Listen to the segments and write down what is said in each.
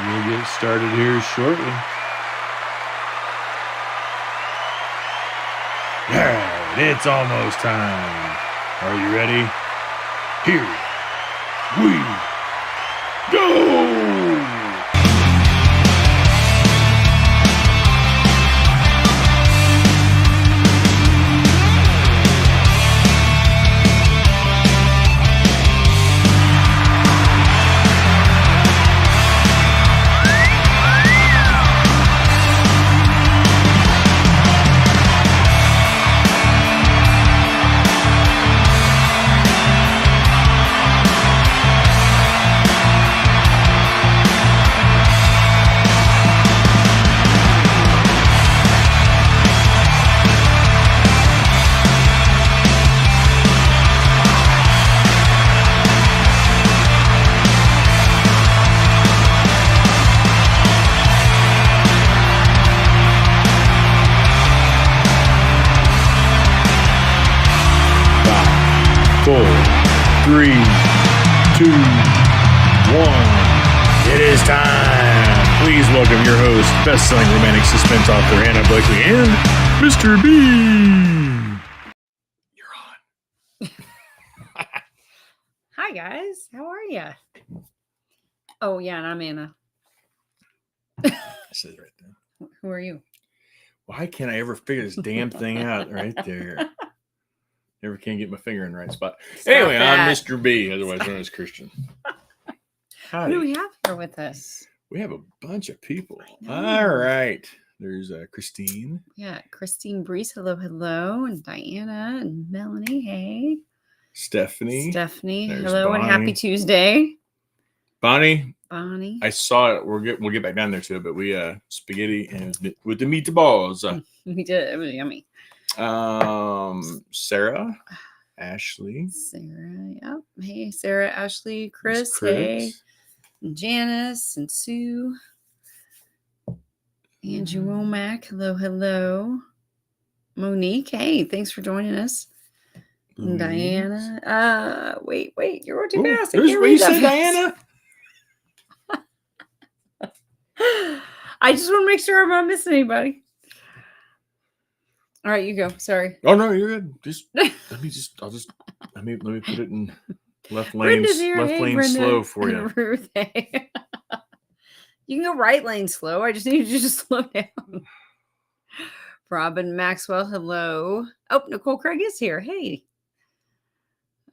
We'll get started here shortly. All right, it's almost time. Are you ready? Here we go! Four, three, two, one. It is time. Please welcome your host, best-selling romantic suspense author Hannah Blakely, and Mr. B. You're on. Hi guys, how are you? Oh yeah, and I'm Anna. I said it right there. Who are you? Why can't I ever figure this damn thing out right there? Never can get my finger in the right spot. Anyway, I'm Mr. B, otherwise known as Christian. Who do we have here with us? We have a bunch of people. All right. There's Christine. Yeah, Christine Brees, hello. And Diana and Melanie, hey. Stephanie. There's Bonnie. hello, and happy Tuesday. Bonnie. I saw it. We'll get back down there to it, but we spaghetti and with the meatballs. We did. It was yummy. Sarah, Ashley. Yep. Hey, Sarah, Ashley, Chris. Hey. And Janice and Sue. Andrew Womack, hello. Monique, hey, thanks for joining us. And Diana. Wait, you're too fast. You said Diana? I just want to make sure I'm not missing anybody. All right, you go. Sorry. Oh no, you're good. Let me put it in left lane slow for you. Ruth, hey. You can go right lane slow. I just need you to just slow down. Robin Maxwell, hello. Oh, Nicole Craig is here. Hey.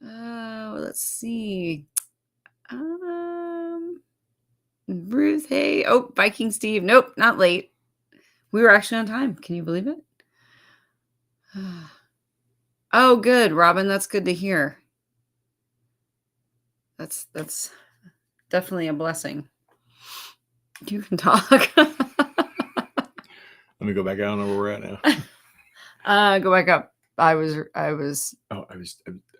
Let's see. Ruth, hey. Oh, Viking Steve. Nope, not late. We were actually on time. Can you believe it? Oh, good, Robin. That's good to hear. That's definitely a blessing. You can talk. Let me go back. I don't know where we're at now. Go back up. I was. Oh,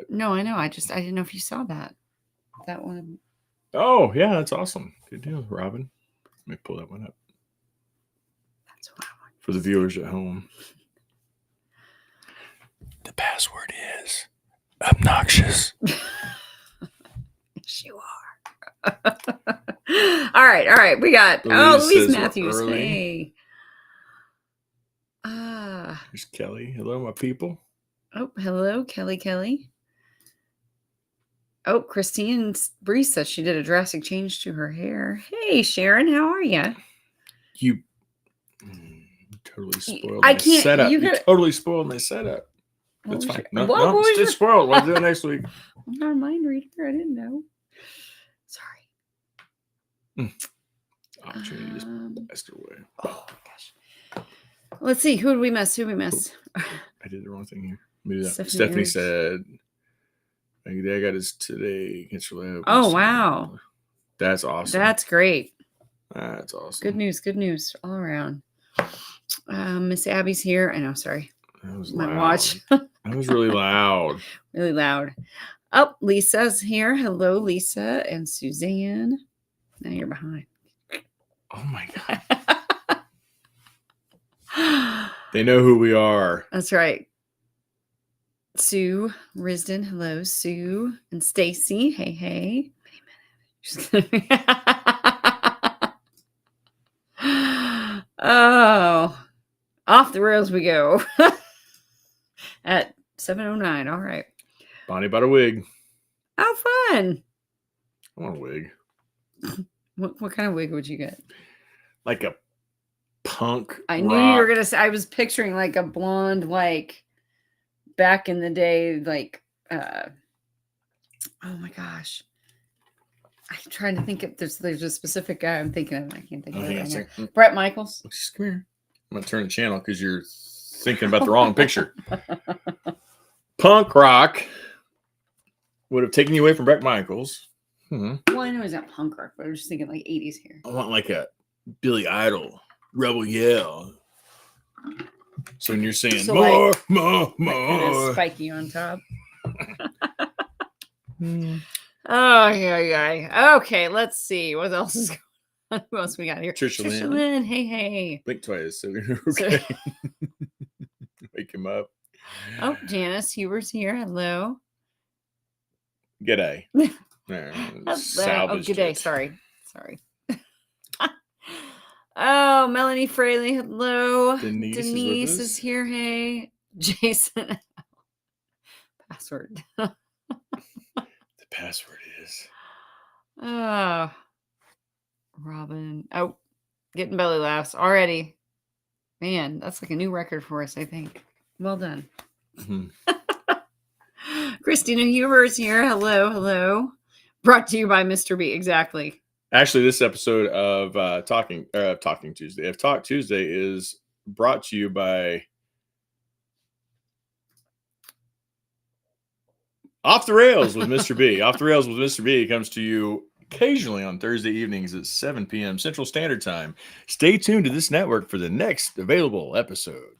No, I know. I didn't know if you saw that one. Oh, yeah, that's awesome. Good deal, Robin. Let me pull that one up. That's what I want. For the viewers at home. The password is obnoxious. Yes, you are. All right. We got Louise Matthews. Hey. Here's Kelly. Hello, my people. Oh, hello, Kelly. Oh, Christine Brees says she did a drastic change to her hair. Hey, Sharon, how are you? You totally spoiled my setup. You totally spoiled my setup. That's fine. No, it's spoiled. We'll do it next week. I'm not a mind reader. I didn't know. Sorry. Opportunity just passed away. Oh my gosh. Let's see. Who did we miss? I did the wrong thing here. Let me do that. Stephanie said, I got his today. Oh, wow. That's awesome. That's great. That's awesome. Good news all around. Miss Abby's here. I know, sorry. That was my loud. Watch. That was really loud. Really loud. Oh, Lisa's here. Hello, Lisa and Suzanne. Now you're behind. Oh my God. They know who we are. That's right. Sue Risden. Hello, Sue and Stacy. Hey. Just kidding. Oh, off the rails we go. At 7:09. All right. Bonnie bought a wig. Oh, fun. I want a wig. What kind of wig would you get? Like a punk I knew you were gonna say. I was picturing like a blonde, like back in the day, like oh my gosh. I'm trying to think if there's a specific guy I'm thinking of. I can't think of it right now. Brett Michaels. Just come here. I'm gonna turn the channel because you're thinking about the wrong picture. Punk rock would have taken you away from Brett Michaels. Well, I know he's not punk rock, but I was just thinking like 80s here. I want like a Billy Idol, Rebel Yell. So when you're saying So more, like, more, kind of more. spiky on top. Oh, yeah. Okay, let's see. What else is going on? Who else we got here? Trisha Lynn. Hey. Blink twice. So okay. Wake him up. Oh, Janice Huber's here. Hello. G'day. Hello. Oh, good day. Sorry. Oh, Melanie Fraley. Hello. Denise is here. Hey. Jason. Password. The password is. Oh. Robin. Oh, getting belly laughs already. Man, that's like a new record for us, I think. Well done. Mm-hmm. Christina Huber is here. Hello. Brought to you by Mr. B. Exactly. Actually, this episode of Talking Tuesday, of Talk Tuesday, is brought to you by Off the Rails with Mr. B. Off the Rails with Mr. B comes to you occasionally on Thursday evenings at 7 p.m. Central Standard Time. Stay tuned to this network for the next available episode.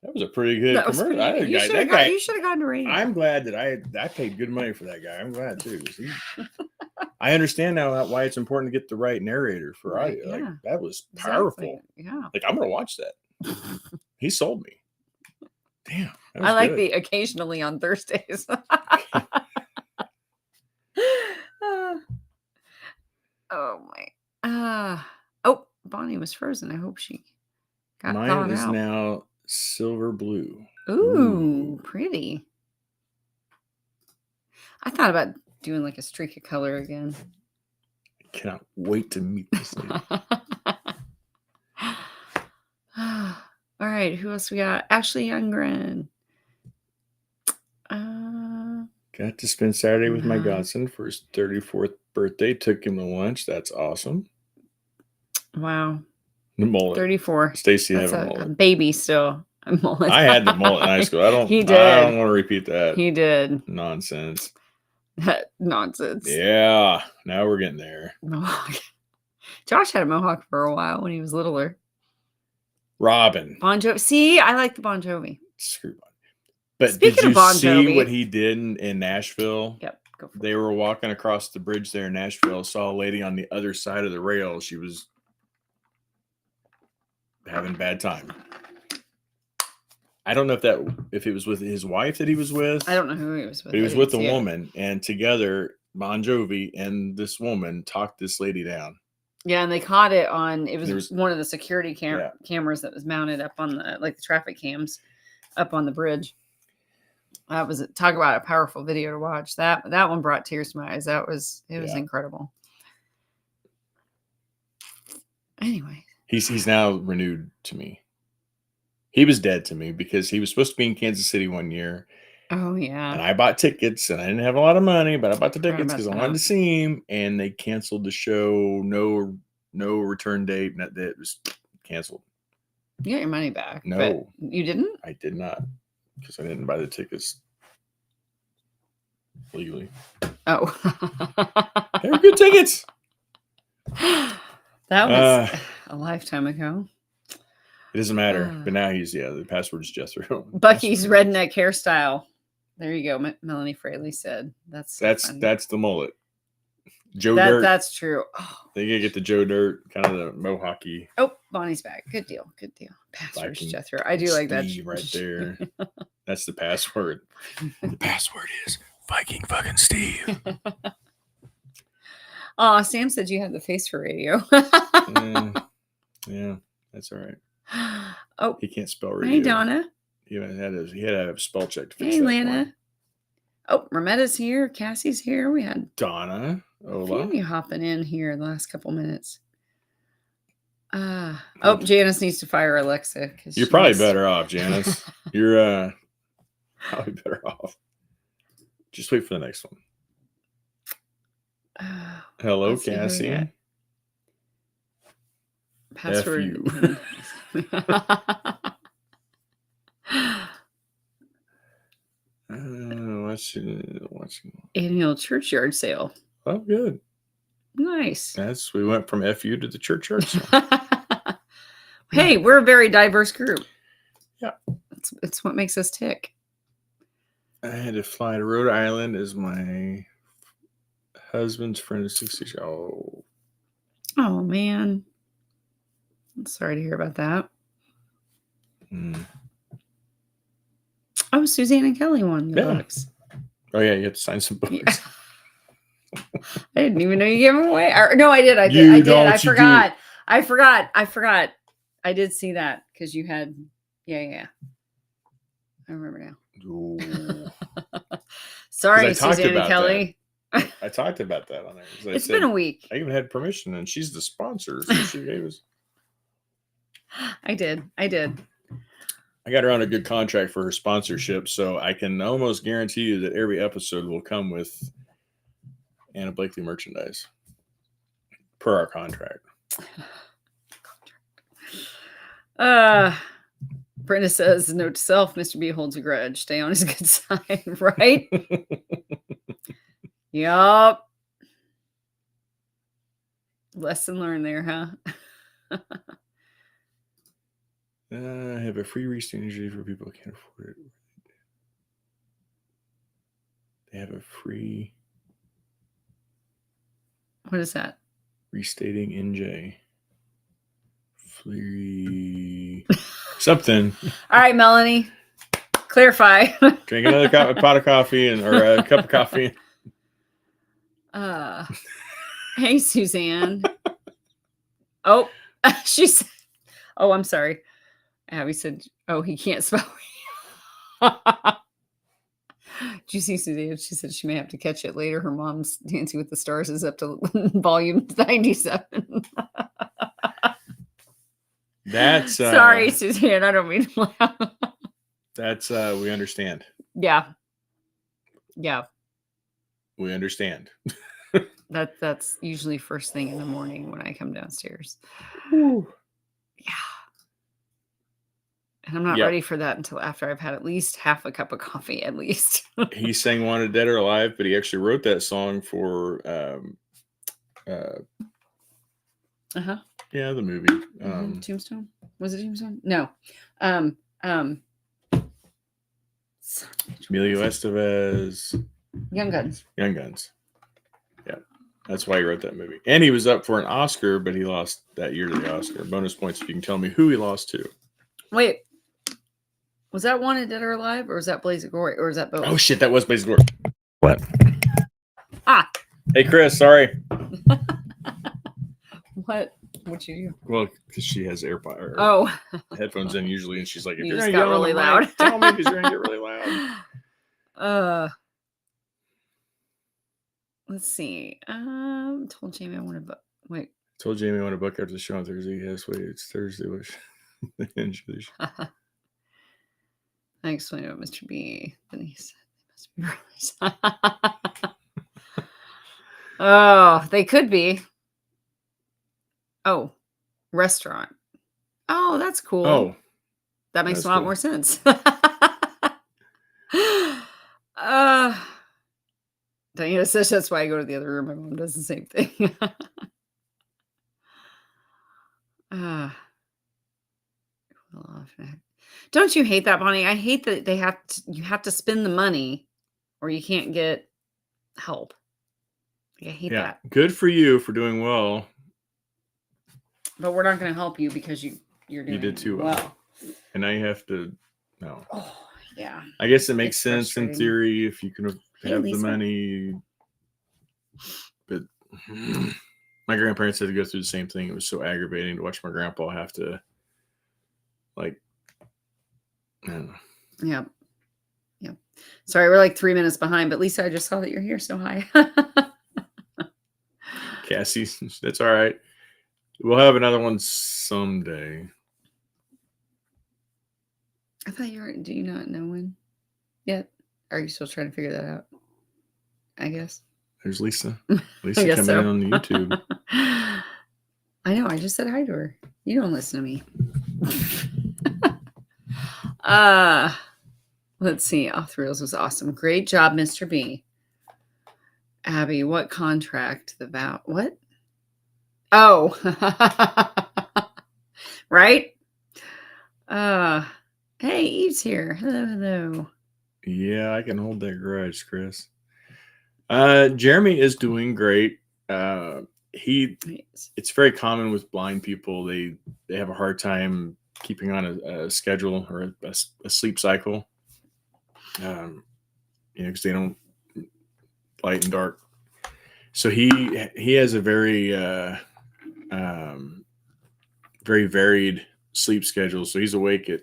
That was a pretty good commercial. You should have gone to radio. I'm glad that I paid good money for that guy. I'm glad too. I understand now why it's important to get the right narrator for audio. Like, that was powerful. Exactly. Yeah. Like, I'm gonna watch that. He sold me. Damn. I like the occasionally on Thursdays. Oh my. Oh, Bonnie was frozen. I hope she got Mine is out. now silver blue. Ooh, pretty. I thought about doing like a streak of color again. I cannot wait to meet this lady. All right, who else we got? Ashley Youngren. Got to spend Saturday with my godson for his 34th birthday. Took him to lunch. That's awesome. Wow. The mullet. 34. Stacy had a mullet. A baby still. A mullet. I had the mullet in high school. I don't want to repeat that. He did. Nonsense. Nonsense. Yeah. Now we're getting there. Mohawk. Josh had a mohawk for a while when he was littler. Robin. Bon Jovi. See, I like the Bon Jovi. Screw Bon. But Speaking did you of Bon see Jovi, what he did in Nashville? Yep. Go for they were walking across the bridge there in Nashville. Saw a lady on the other side of the rail. She was having a bad time. I don't know if it was with his wife that he was with. I don't know who he was with. But he was with a woman, and together Bon Jovi and this woman talked this lady down. Yeah, and they caught it on. It was one of the security cameras that was mounted up on the traffic cams up on the bridge. That was talk about a powerful video to watch. That one brought tears to my eyes. It was incredible. Anyway, he's now renewed to me. He was dead to me because he was supposed to be in Kansas City one year. Oh yeah. And I bought tickets, and I didn't have a lot of money, but I bought the tickets because I wanted to see him. And they canceled the show. No return date. It was canceled. You got your money back. No, but you didn't. I did not. Because I didn't buy the tickets legally. Oh. They were good tickets. That was a lifetime ago. It doesn't matter. But now the password is Jethro. Bucky's redneck hairstyle. There you go. Melanie Fraley said. That's the mullet. Joe Dirt. That's true. Oh. They gotta get the Joe Dirt, kind of the mohawky. Oh, Bonnie's back. Good deal. Password is Jethro. I do like that right there. That's the password. The password is Viking fucking Steve. Oh, Sam said you had the face for radio. Yeah, that's all right. Oh, He can't spell radio. hey, Donna. He had to have a spell check to fix Hey, that Lana. one. Oh, Rametta's here. Cassie's here. We had Donna. a few of you hopping in here the last couple minutes. Janice needs to fire Alexa. You're probably better off, Janice. You're probably better off. Just wait for the next one. Hello, Cassie. Password. Watching annual churchyard sale. Oh, good. Nice. We went from FU to the churchyard sale. Hey, we're a very diverse group. Yeah. It's what makes us tick. I had to fly to Rhode Island as my husband's friend is 60. Oh, man. I'm sorry to hear about that. Oh, Suzanne and Kelly won the books. Oh, yeah, you have to sign some books. Yeah. I didn't even know you gave them away. No, I did. I forgot. I forgot. I did see that because you had. Yeah. I remember now. Sorry, Suzanne and Kelly. I talked about that on there. It's been a week. I even had permission, and she's the sponsor, so she gave us. I did. I got her on a good contract for her sponsorship, so I can almost guarantee you that every episode will come with Anna Blakely merchandise per our contract. Brenda says, note to self, Mr. B holds a grudge. Stay on his good side, right? Yup. Lesson learned there, huh? I have a free restate usually for people who can't afford it. They have a free... What is that? Restating NJ. Free... Something. All right, Melanie. Clarify. Drink another pot of coffee or a cup of coffee. Hey, Suzanne. Oh, she said, oh, I'm sorry. Abby said, oh, he can't spell. Did you see Suzanne? She said she may have to catch it later. Her mom's Dancing with the Stars is up to volume 97. That's sorry, Suzanne. I don't mean to laugh. That's we understand. Yeah. We understand. That's usually first thing in the morning when I come downstairs. Ooh. Yeah. And I'm not ready for that until after I've had at least half a cup of coffee, at least. He sang Wanted Dead or Alive, but he actually wrote that song for yeah, the movie. Tombstone? Was it Tombstone? No. Emilio Estevez. Young Guns. Yeah. That's why he wrote that movie. And he was up for an Oscar, but he lost that year to the Oscar. Bonus points if you can tell me who he lost to. Wait. Was that Wanted Dead or Alive, or was that Blaze of Glory, or was that both? Oh, shit. That was Blaze of Glory. What? Hey, Chris. Sorry. What? What'd you do? Well, because she has headphones in usually, and she's like, if you you're just going to got really loud. Tell me because you're going to get really loud. Let's see. Told Jamie I want to book. Wait. Told Jamie I want to book after the show on Thursday. Yes, wait, it's Thursday. I explained what Mr. B. Then he said they must be really. Oh, they could be. Oh, restaurant. Oh, that's cool. Oh, that makes a lot more sense. Diana says that's why I go to the other room. My mom does the same thing. Don't you hate that, Bonnie? I hate that you have to spend the money or you can't get help. I hate that. Good for you for doing well. But we're not going to help you because you're doing you did too well. And now you have to Oh, yeah. I guess it makes sense in theory if you can have the money. But My grandparents had to go through the same thing. It was so aggravating to watch my grandpa have to, like, I don't know. Yep. Yep. Sorry, we're like 3 minutes behind, but Lisa, I just saw that you're here. So hi. Cassie, that's all right. We'll have another one someday. I thought do you not know when yet? Are you still trying to figure that out? I guess. There's Lisa. Lisa coming in on the YouTube. I know. I just said hi to her. You don't listen to me. Let's see. Off the Reels was awesome. Great job, Mr. B. Abby, what contract? The vow? What? Oh, right. Hey, Eve's here. Hello. Yeah, I can hold that grudge, Chris. Jeremy is doing great. It's very common with blind people. They have a hard time keeping on a schedule or a sleep cycle. Because they don't light and dark. So he has a very very varied sleep schedule. So he's awake at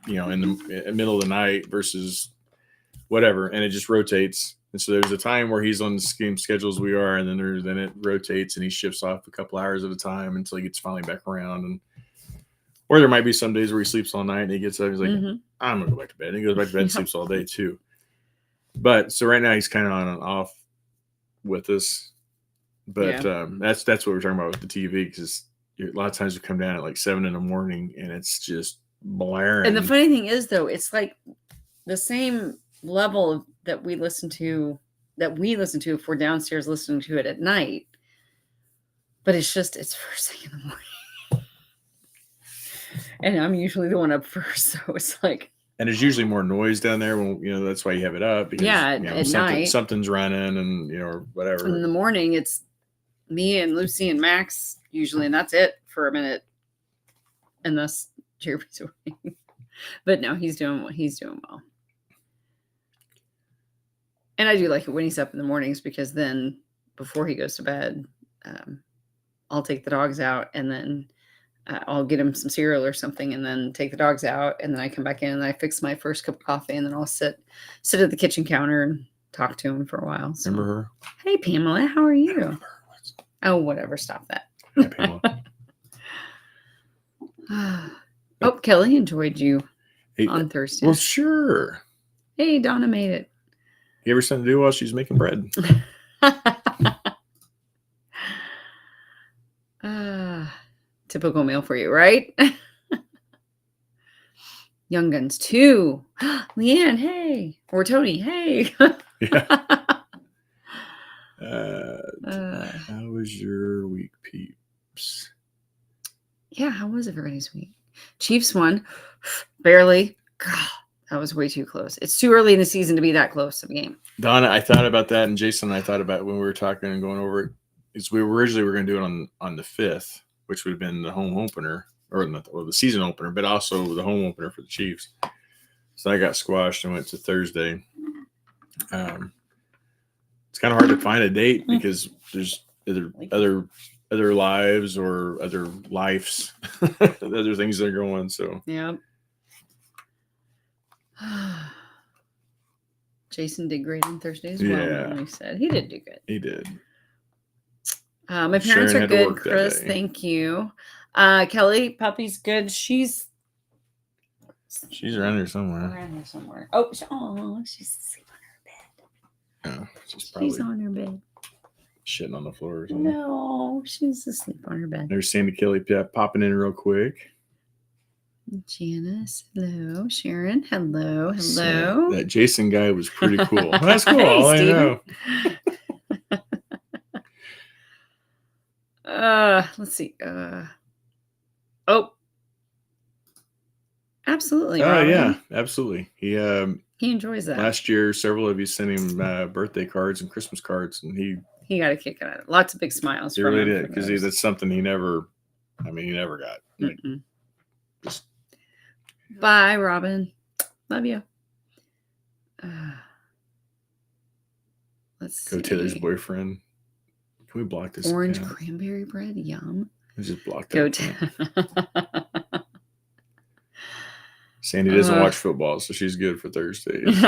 in the middle of the night versus whatever, and it just rotates. And so there's a time where he's on the same schedule as we are, and then it rotates and he shifts off a couple hours at a time until he gets finally back around. And or there might be some days where he sleeps all night and he gets up, he's like, I'm gonna go back to bed. And he goes back to bed and sleeps all day too. But so right now he's kind of on and off with us. But that's what we're talking about with the TV, because a lot of times we come down at like 7 a.m. and it's just blaring. And the funny thing is, though, it's like the same level that we listen to if we're downstairs listening to it at night. But it's first thing in the morning. And I'm usually the one up first. So it's like. And there's usually more noise down there when, that's why you have it up. Because, at night. Something's running and, or whatever. In the morning, it's me and Lucy and Max usually, and that's it for a minute. And thus Jeremy's away. But no, he's doing well. And I do like it when he's up in the mornings, because then before he goes to bed, I'll take the dogs out, and then I'll get him some cereal or something, and then take the dogs out, and then I come back in and I fix my first cup of coffee, and then I'll sit at the kitchen counter and talk to him for a while. So. Remember her? Hey, Pamela, how are you? Oh, whatever. Stop that. Yeah, Pamela. Oh, Kelly enjoyed you on Thursday. Well, sure. Hey, Donna made it. Gave her something to do while she's making bread. Typical meal for you, right? Young Guns 2. Leanne, hey. Or Tony, hey. Yeah. How was your week, peeps? Yeah, how was everybody's week? Chiefs won. Barely. God, that was way too close. It's too early in the season to be that close of a game. Donna, I thought about that, and Jason and I thought about it when we were talking and going over it. Is we originally were going to do it on the 5th, which would have been the home opener, or the season opener, but also the home opener for the Chiefs. So I got squashed and went to Thursday. It's kind of hard to find a date because there's other lives or other lives, other things that are going. So yeah. Jason did great on Thursday as well. Yeah, we said he did do good. He did. My parents are good, Chris. Thank you. Kelly, puppy's good. She's around here somewhere. Oh, she's asleep on her bed. Oh, she's on her bed. Shitting on the floor or something. No, she's asleep on her bed. There's Sandy Kelly popping in real quick. Janice, hello. Sharon, hello. So that Jason guy was pretty cool. That's cool. Hey, I know. Let's see. Absolutely. Oh, yeah, absolutely. He enjoys that. Last year, several of you sent him birthday cards and Christmas cards, and he got a kick out of it. Lots of big smiles. He really did, because that's something he never got. Like, just... Bye, Robin. Love you. Let's go see. Taylor's boyfriend. Can we block this? Orange cranberry bread, yum. We just block that. Go to. Sandy doesn't watch football, so she's good for Thursdays.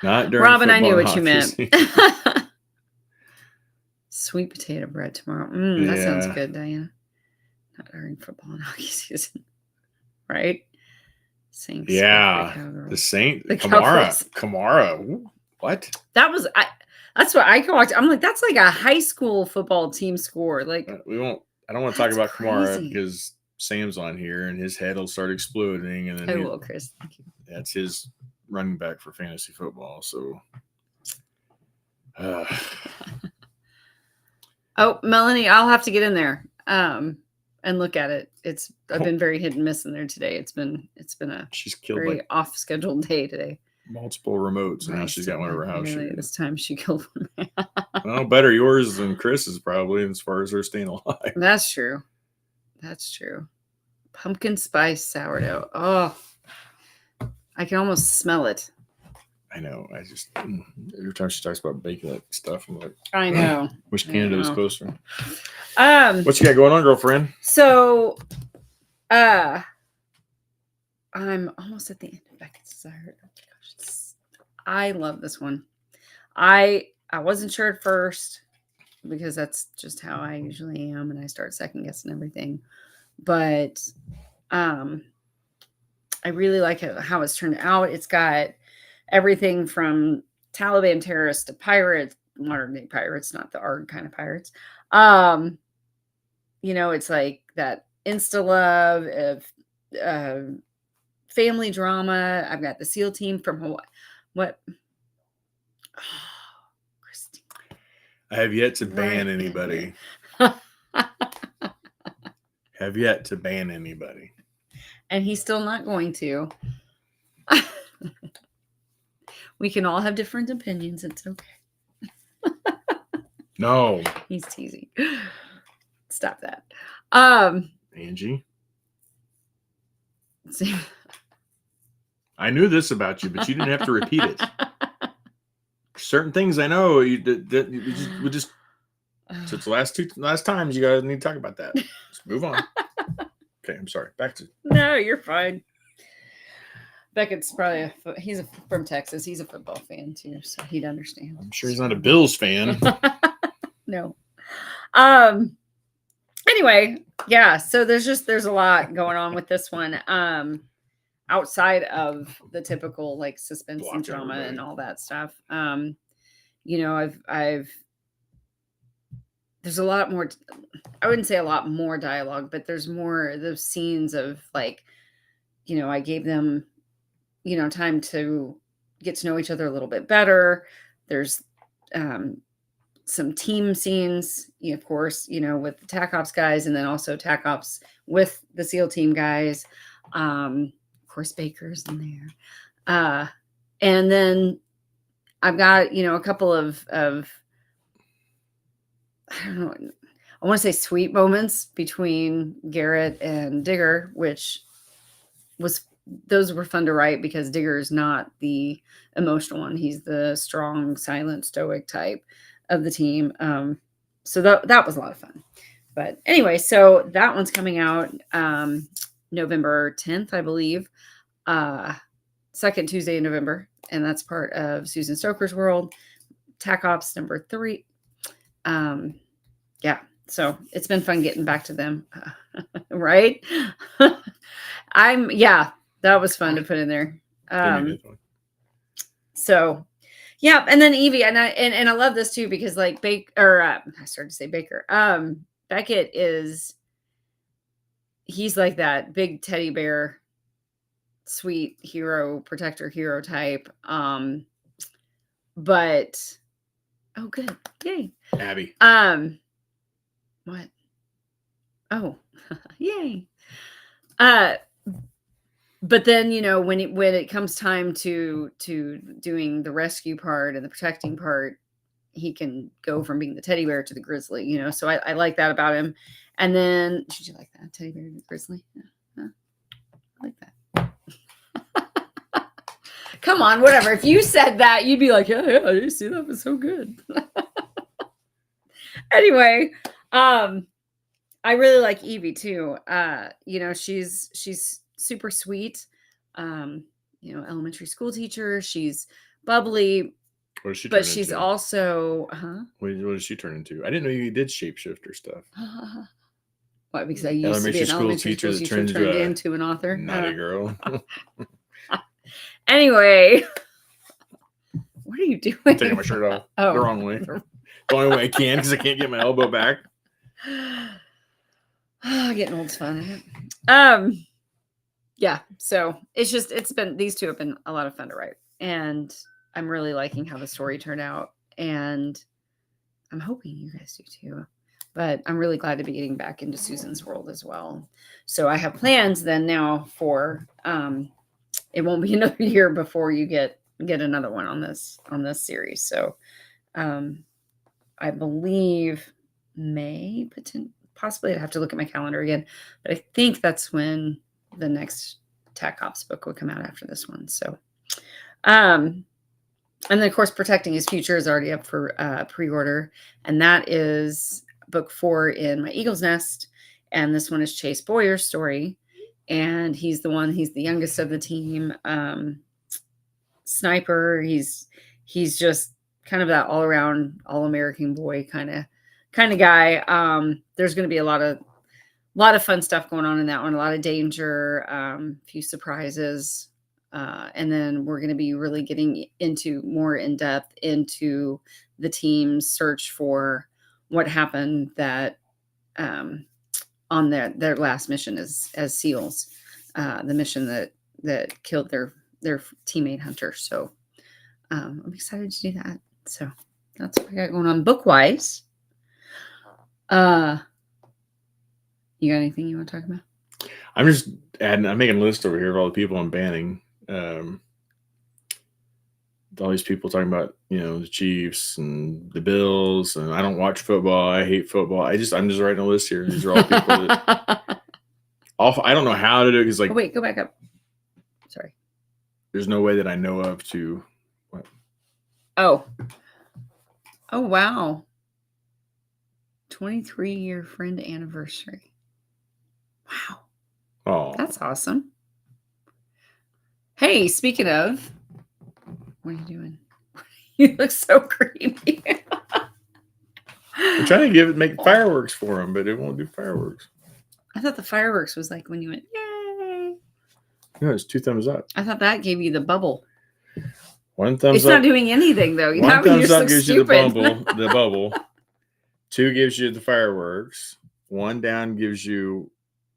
Not during Robin, I knew what you season. meant. Sweet potato bread tomorrow. That sounds good, Diana. Not during football and hockey season. Right? Saints. The Saint. The Kamara. What? That's what I can watch. I'm like, that's like a high school football team score. Like, I don't want to talk about Kamara because Sam's on here and his head will start exploding. And then I will, Chris. Thank you. That's his running back for fantasy football. So, Melanie, I'll have to get in there and look at it. I've been very hit and miss in there today. It's been she's killed very off scheduled day today. Multiple remotes, and now she's got one of her house shoes. This time she killed one. Well, better yours than Chris's probably as far as her staying alive. That's true. Pumpkin spice sourdough. Oh, I can almost smell it. I know. I just every time she talks about baking that stuff, I'm like, I know. Wish Canada was closer. What you got going on, girlfriend? So, I'm almost at the end of Beckett's Desire. Oh my gosh, I love this one. I wasn't sure at first because that's just how I usually am, and I start second guessing everything. But I really like how it's turned out. It's got everything from Taliban terrorists to pirates, modern day pirates, not the ARG kind of pirates. It's like that insta love of family drama. I've got the SEAL team from Hawaii. What? Oh, Christine. I have yet to ban anybody. Have yet to ban anybody. And he's still not going to. We can all have different opinions. It's okay. No. He's teasing. Stop that. Angie. I knew this about you, but you didn't have to repeat it. Certain things I know we just since the last times you guys need to talk about that. Let's move on. Okay, I'm sorry. Back to No, you're fine. Beckett's probably he's from Texas. He's a football fan too, so he'd understand. I'm sure he's not a Bills fan. No. Anyway, yeah. So there's a lot going on with this one. Outside of the typical like suspense and drama and all that stuff. I've there's a lot more. I wouldn't say a lot more dialogue, but there's more those scenes of like, I gave them time to get to know each other a little bit better. There's some team scenes, of course, with the TAC Ops guys, and then also TAC Ops with the SEAL team guys. Of course, Baker's in there. And then I've got, a couple of I don't know, I want to say sweet moments between Garrett and Digger, those were fun to write because Digger is not the emotional one. He's the strong, silent, stoic type of the team. So that was a lot of fun. But anyway, so that one's coming out November 10th, I believe. Second Tuesday in November. And that's part of Susan Stoker's World. TAC Ops number 3. Yeah. So it's been fun getting back to them. Right? That was fun to put in there. So yeah. And then Evie, and I love this too, because like I started to say Baker. Beckett he's like that big teddy bear, sweet hero, protector hero type. But oh good. Yay. Abby. What? Oh, yay. But then, when it comes time to doing the rescue part and the protecting part, he can go from being the teddy bear to the grizzly, so I like that about him. And then, did you like that? Teddy bear to the grizzly? Yeah. I like that. Come on, whatever. If you said that, you'd be like, yeah, you see, that was so good. Anyway, I really like Evie too. She's super sweet. Elementary school teacher. She's bubbly. What does she but turn she's into? also, What does she turn into? I didn't know you did shapeshifter stuff. What? Because I used to be an elementary school teacher turned into an author. Naughty girl. Anyway, what are you doing? Taking my shirt off the wrong way. The only way I can because I can't get my elbow back. Getting old's fun, isn't it? Yeah. So these two have been a lot of fun to write, and I'm really liking how the story turned out, and I'm hoping you guys do too. But I'm really glad to be getting back into Susan's world as well. So I have plans then now for it won't be another year before you get another one on this series. So I believe May, possibly. I'd have to look at my calendar again, but I think that's when the next Tac Ops book would come out after this one. So and then of course Protecting His Future is already up for pre-order, and that is book 4 in My Eagle's Nest, and this one is Chase Boyer's story, and he's the youngest of the team. Sniper. He's just kind of that all-around all-American boy kind of guy. There's going to be a lot of fun stuff going on in that one, a lot of danger, a few surprises, and then we're going to be really getting into more in depth into the team's search for what happened that on their last mission as SEALs, the mission that killed their teammate Hunter. So I'm excited to do that. So that's what I got going on book-wise. You got anything you want to talk about? I'm making a list over here of all the people I'm banning. All these people talking about, the Chiefs and the Bills, and I don't watch football. I hate football. I'm just writing a list here. These are all people that I don't know how to do it because wait, go back up. Sorry. There's no way that I know of to what? Oh wow. 23-year friend anniversary. Wow. Oh. That's awesome. Hey, speaking of, what are you doing? You look so creepy. I'm trying to make fireworks for him, but it won't do fireworks. I thought the fireworks was like when you went, yay. No, it's 2 thumbs up. I thought that gave you the bubble. 1 thumbs up. It's not doing anything though. 1 thumbs up gives you the bubble. 2 gives you the fireworks. 1 down gives you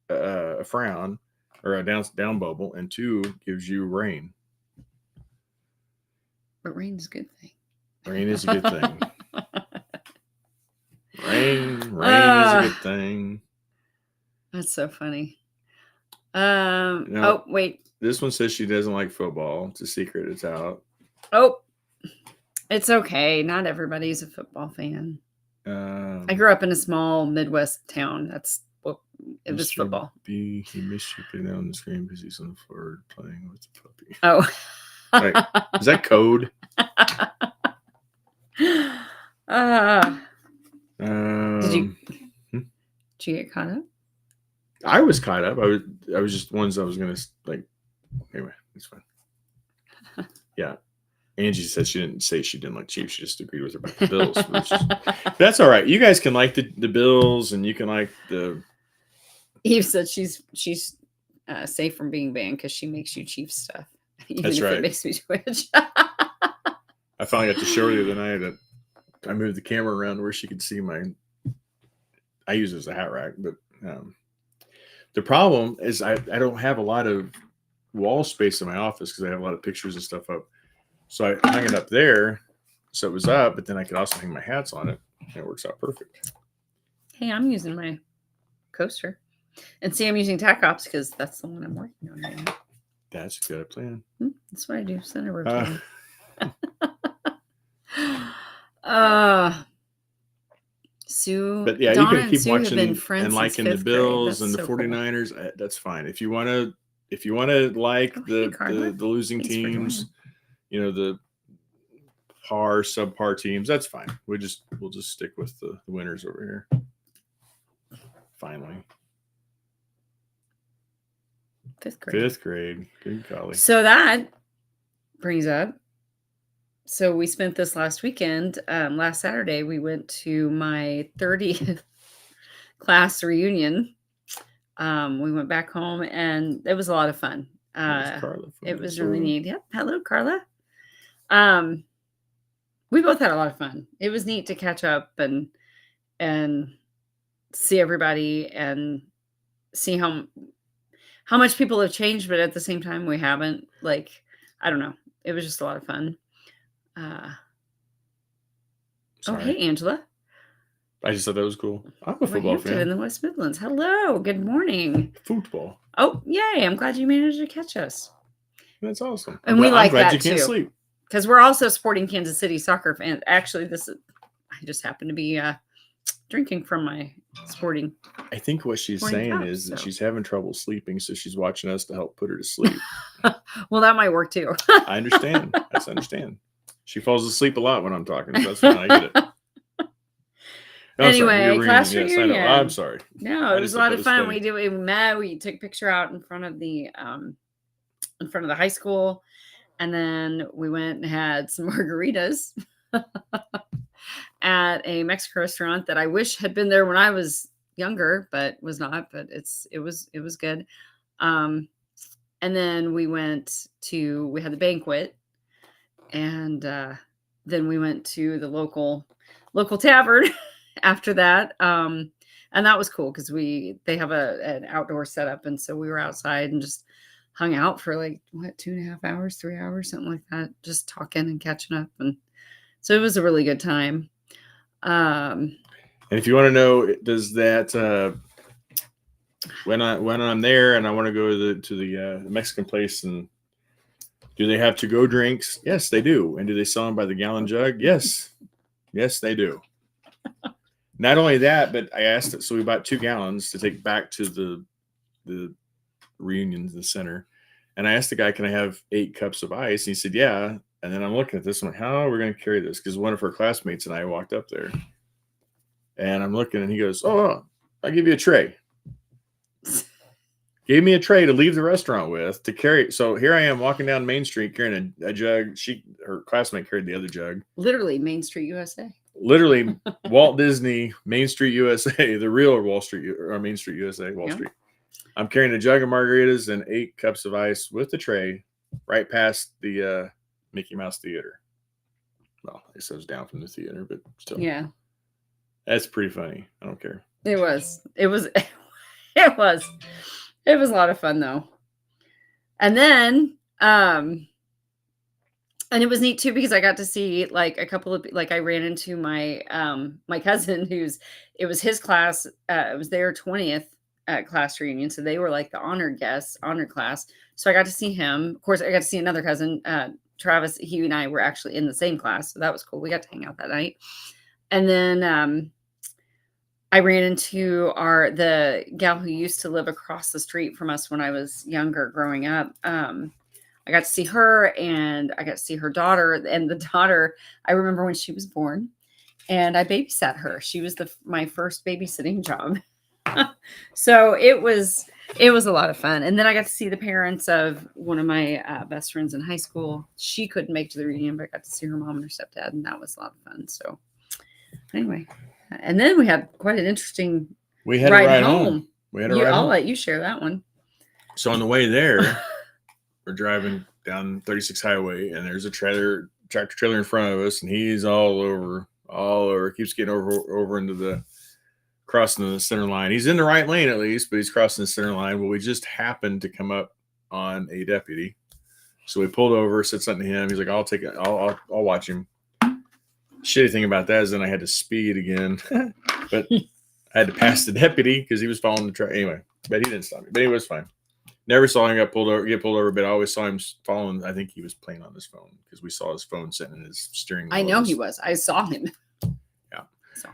a frown or a down bubble, and 2 gives you rain. But rain's a good thing. Rain is a good thing. Rain is a good thing. That's so funny. Now, wait. This one says she doesn't like football. It's a secret. It's out. Oh, it's okay. Not everybody's a football fan. I grew up in a small Midwest town. That's what it was. Football. He missed you putting that on the screen because he's on the floor playing with the puppy. Oh. Is that code? Did you get caught up? I was caught up. I was just ones I was gonna like. Anyway, it's fine. Yeah, Angie said she didn't say she didn't like Chiefs. She just agreed with her about the Bills. That's all right. You guys can like the Bills, and you can like the. Eve said she's safe from being banned because she makes you Chiefs stuff. Even That's if right. It makes me twitch. I finally got to show her the other night that I moved the camera around where she could see I use it as a hat rack, but the problem is I don't have a lot of wall space in my office because I have a lot of pictures and stuff up. So I hung it up there so it was up, but then I could also hang my hats on it, and it works out perfect. Hey, I'm using my coaster. And see, I'm using Tac Ops because that's the one I'm working on right now. That's a good plan. That's what I do. Center rotation. Sue, but yeah, Donna you can keep watching and liking the Bills and the so 49ers. Cool. That's fine. If you want to like the losing teams, the subpar teams. That's fine. We'll just stick with the winners over here. Finally. 5th grade. 5th grade. Good golly. So that brings up. So we spent this last weekend. Last Saturday, we went to my 30th class reunion. We went back home, and it was a lot of fun. It was really neat. Yep. Hello, Carla. We both had a lot of fun. It was neat to catch up and see everybody and see how much people have changed, but at the same time we haven't. Like, I don't know. It was just a lot of fun. Oh, hey, Angela. I just thought that was cool. I'm a football fan in the West Midlands. Hello. Good morning. Football. Oh, yay. I'm glad you managed to catch us. That's awesome. And we like that, you can't too. Sleep. Because we're also supporting Kansas City soccer fans. Actually, I just happen to be drinking from my sporting. I think what she's saying is that she's having trouble sleeping, so she's watching us to help put her to sleep. Well, that might work too. I understand. I understand. She falls asleep a lot when I'm talking, so that's fine. I get it. Anyway, class reunion. Yes, I'm sorry. No, it was a lot of fun. We met. We took a picture out in front of the high school, and then we went and had some margaritas at a Mexican restaurant that I wish had been there when I was younger, but was not. But it was good. And then we had the banquet, and then we went to the local tavern after that. And that was cool because they have an outdoor setup, and so we were outside and just hung out for 2.5 hours, 3 hours, something like that, just talking and catching up. And so it was a really good time. And if you want to know, does that when I'm there and I want to go to the Mexican place, and do they have to-go drinks? Yes, they do. And do they sell them by the gallon jug? Yes, they do. Not only that, but I asked it, so we bought 2 gallons to take back to the reunion, the center. And I asked the guy, can I have 8 cups of ice? And he said, yeah. And then I'm looking at this, I'm like, how are we going to carry this? Because one of her classmates and I walked up there. And I'm looking, and he goes, oh, I'll give you a tray. Gave me a tray to leave the restaurant with to carry. So here I am walking down Main Street carrying a jug. Her classmate carried the other jug. Literally Main Street, USA. Literally Walt Disney, Main Street, USA, the real Main Street, USA, Wall Street. I'm carrying a jug of margaritas and 8 cups of ice with the tray right past the Mickey Mouse Theater. Well, it says down from the theater, but still. Yeah. That's pretty funny. I don't care. It was a lot of fun though. And then, and it was neat too, because I got to see a couple of, I ran into my, my cousin it was his class. It was their 20th class reunion. So they were the honored class. So I got to see him. Of course, I got to see another cousin, Travis. He and I were actually in the same class. So that was cool. We got to hang out that night. And then, I ran into the gal who used to live across the street from us when I was younger, growing up. I got to see her, and I got to see her daughter. And the daughter, I remember when she was born, and I babysat her. She was my first babysitting job. So it was a lot of fun. And then I got to see the parents of one of my best friends in high school. She couldn't make it to the reunion, but I got to see her mom and her stepdad, and that was a lot of fun. So anyway. And then we had quite an interesting ride home. I'll let you share that one. So on the way there, we're driving down 36 highway, and there's a tractor trailer in front of us, and he's all over, keeps getting over into crossing the center line. He's in the right lane at least, but he's crossing the center line. Well, we just happened to come up on a deputy. So we pulled over, said something to him. He's like, I'll take it. I'll watch him. Shitty thing about that is then I had to speed again, but I had to pass the deputy because he was following the track anyway. But he didn't stop me. But he was fine. Never saw him get pulled over, but I always saw him following. I think he was playing on his phone because we saw his phone sitting in his steering wheel. I know he was. I saw him. Yeah,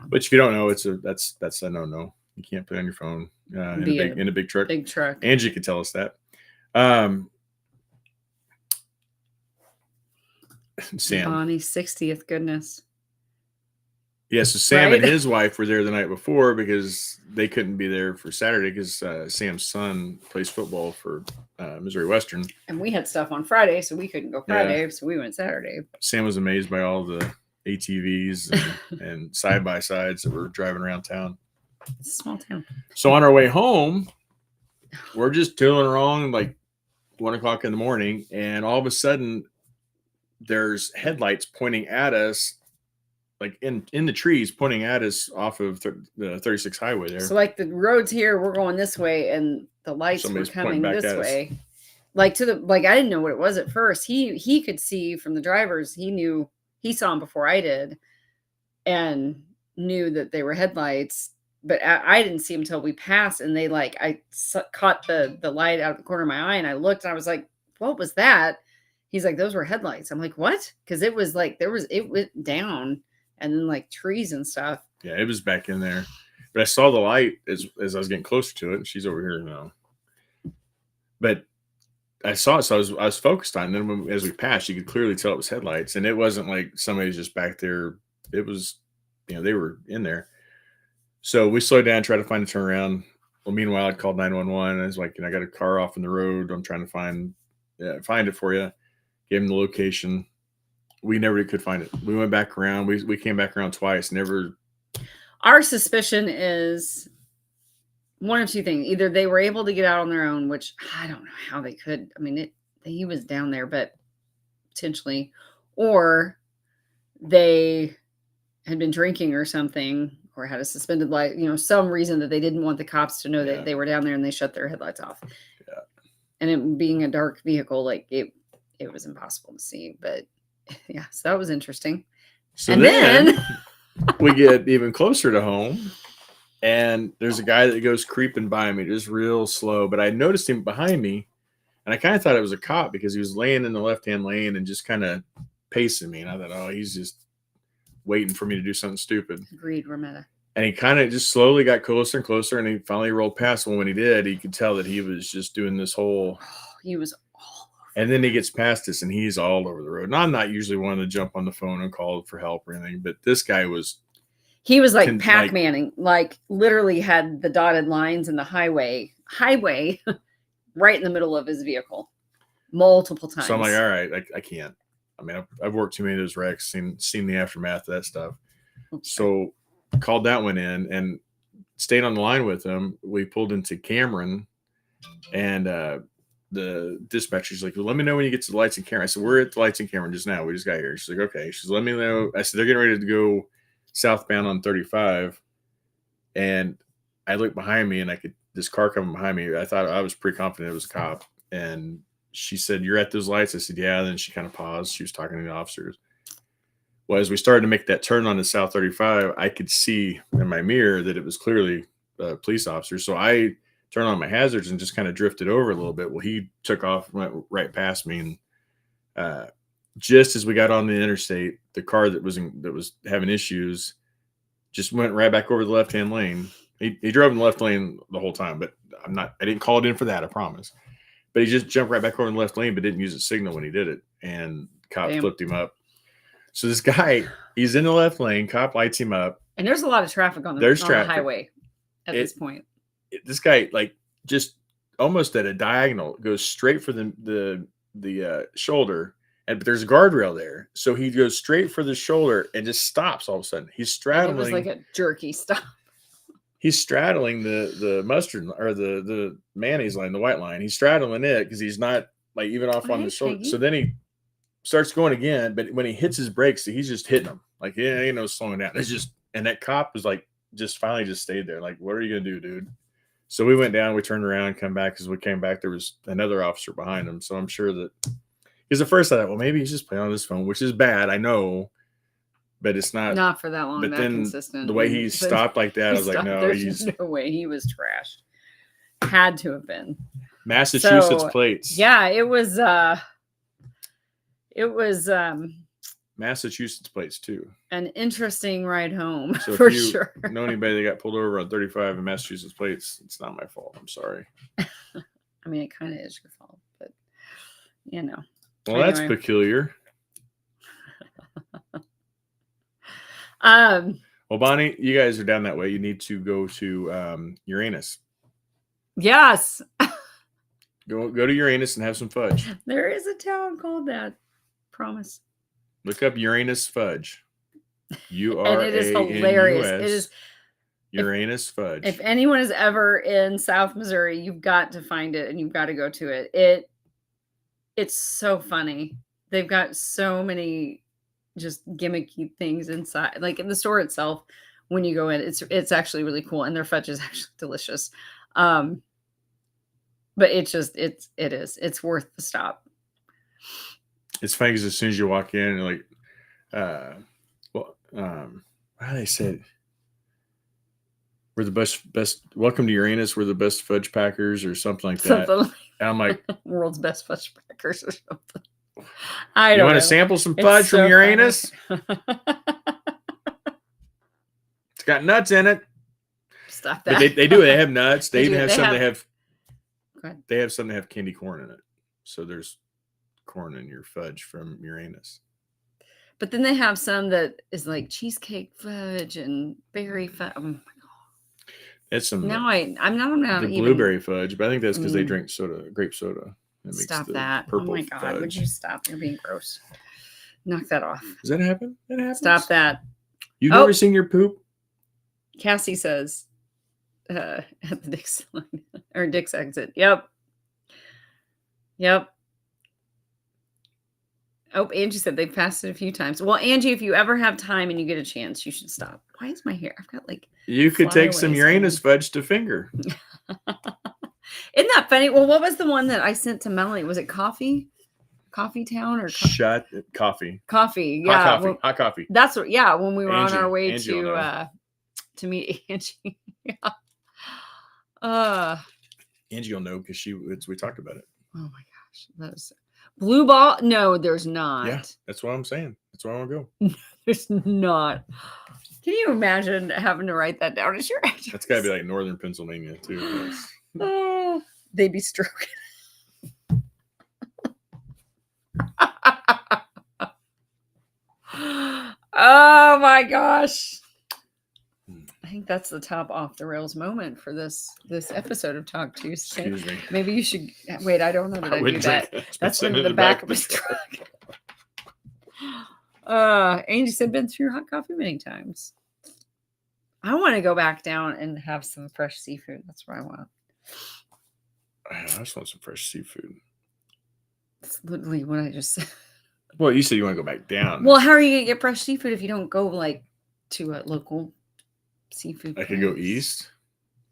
but if you don't know, that's a no. You can't play on your phone in a big truck. Big truck. Angie could tell us that. Sam. Bonnie's 60th. Goodness. Yeah, so Sam and his wife were there the night before because they couldn't be there for Saturday because Sam's son plays football for Missouri Western. And we had stuff on Friday, so we couldn't go Friday, so we went Saturday. Sam was amazed by all the ATVs and side-by-sides that were driving around town. It's a small town. So on our way home, we're just tooling along like 1 o'clock in the morning, and all of a sudden there's headlights pointing at us, like in the trees, pointing at us off of the 36 highway there. So like the roads here, we're going this way, and the lights were coming this way. Like I didn't know what it was at first. He could see from the drivers. He saw them before I did, and knew that they were headlights. But I didn't see them until we passed, and I caught the light out of the corner of my eye, and I looked, and I was like, "What was that?" He's like, "Those were headlights." I'm like, "What?" Because it was like it went down, and then like trees and stuff. Yeah, it was back in there, but I saw the light as I was getting closer to it, and she's over here now. But I saw it, so I was focused on it. And then as we passed, you could clearly tell it was headlights, and it wasn't like somebody's just back there. It was, they were in there. So we slowed down, tried to find a turnaround. Well, meanwhile, I called 911. I was like, I got a car off in the road. I'm trying to find it for you. Gave him the location. We never could find it. We went back around. We came back around twice. Never. Our suspicion is one of two things. Either they were able to get out on their own, which I don't know how they could. I mean, he was down there, but potentially, or they had been drinking or something, or had a suspended light, some reason that they didn't want the cops to know that they were down there, and they shut their headlights off. Yeah. And it being a dark vehicle, like it was impossible to see. But yeah, so that was interesting. So then we get even closer to home, and there's a guy that goes creeping by me, just real slow. But I noticed him behind me, and I kind of thought it was a cop because he was laying in the left-hand lane and just kind of pacing me. And I thought, oh, he's just waiting for me to do something stupid. Agreed, Rometta. And he kind of just slowly got closer and closer, and he finally rolled past. Well, when he did, you could tell that he was just doing this whole. He was all over. And then he gets past us, and he's all over the road. And I'm not usually one to jump on the phone and call for help or anything, but this guy was. He was like Pac-Manning, like literally had the dotted lines in the highway right in the middle of his vehicle multiple times. So I'm like, all right, I can't. I mean, I've worked too many of those wrecks, seen the aftermath of that stuff. Okay. So called that one in and stayed on the line with him. We pulled into Cameron, and the dispatcher's like, well, let me know when you get to the lights in Cameron. I said, we're at the lights in Cameron just now. We just got here. She's like, okay. She's let me know. I said, they're getting ready to go southbound on 35. And I looked behind me, and this car coming behind me. I thought I was pretty confident it was a cop. And she said, you're at those lights? I said, yeah. And then she kind of paused. She was talking to the officers. Well, as we started to make that turn on the South 35, I could see in my mirror that it was clearly a police officer. So I turned on my hazards and just kind of drifted over a little bit. Well, he took off, went right past me. And just as we got on the interstate, the car that was having issues just went right back over the left-hand lane. He drove in the left lane the whole time, but I didn't call it in for that, I promise. But he just jumped right back over in the left lane, but didn't use a signal when he did it. And cop flipped him up. So this guy, he's in the left lane, cop lights him up. And there's a lot of traffic on the highway at this point. This guy, like, just almost at a diagonal, goes straight for the shoulder, but there's a guardrail there. So he goes straight for the shoulder and just stops all of a sudden. He's straddling. It was like a jerky stop. He's straddling the mustard or the mayonnaise line, the white line. He's straddling it because he's not like even off on the shoulder. Piggy. So then he starts going again, but when he hits his brakes, he's just hitting them. Like, yeah, ain't no slowing down. It's just, and that cop was like, finally stayed there. Like, what are you gonna do, dude? So we went down, we turned around, come back. As we came back, there was another officer behind him. So I'm sure that, because at first I thought, well, maybe he's just playing on his phone, which is bad, I know, but it's not for that long. But that then consistent. The way he stopped like that, I was like, no, there's no way. He was trashed. Had to have been. Massachusetts plates. Yeah, it was Massachusetts plates too. An interesting ride home, so for if you sure. Know anybody that got pulled over on 35 in Massachusetts plates? It's not my fault. I'm sorry. I mean, it kind of is your fault, but Well, anyway. That's peculiar. Well, Bonnie, you guys are down that way. You need to go to Uranus. Yes. Go to Uranus and have some fudge. There is a town called that. Promise. Look up Uranus fudge. And it is hilarious. It is Uranus fudge. If anyone is ever in South Missouri, you've got to find it and you've got to go to it. It's so funny. They've got so many just gimmicky things inside. Like in the store itself, when you go in, it's actually really cool, and their fudge is actually delicious. But it's worth the stop. It's funny because as soon as you walk in, you're like, how they said, we're the best. Welcome to Uranus. We're the best fudge packers, or something like that. And I'm like, world's best fudge packers, or something. You want to sample some fudge from Uranus? It's got nuts in it. Stop that. But they do. They have nuts. They even have some. They have some that have candy corn in it. So there's corn in your fudge from Uranus. But then they have some that is like cheesecake fudge and berry fudge. Oh my god! It's some. Now I'm not the blueberry fudge, but I think that's because they drink grape soda. Stop that! Oh my god! Fudge. Would you stop? You're being gross. Knock that off. Does that happen? That happens. Stop that. You've never seen your poop? Cassie says, at the Dick's line or Dick's exit. Yep. Oh, Angie said they've passed it a few times. Well, Angie, if you ever have time and you get a chance, you should stop. Why is my hair? I've got like. You could take some Uranus fudge to finger. Isn't that funny? Well, what was the one that I sent to Melanie? Was it Coffee Town or Coffee? Coffee, yeah. Hot coffee. That's what. Yeah, when we were Angie, on our way Angie to meet Angie. Yeah. Angie will know because we talked about it. Oh my gosh, that is Blue Ball. No, there's not. Yeah, that's what I'm saying. That's where I want to go. There's not. Can you imagine having to write that down as your address? That's got to be like northern Pennsylvania too. They'd be stroking. Oh my gosh. I think that's the top off the rails moment for this episode of Talk Tuesday. Excuse me. Maybe you should wait. I don't know that I do that. That's in the back of his truck. Angie said, been through hot coffee many times. I want to go back down and have some fresh seafood. That's what I want. I just want some fresh seafood. That's literally what I just said. Well, you said you want to go back down. Well, how are you going to get fresh seafood if you don't go like to a local seafood? I could go east.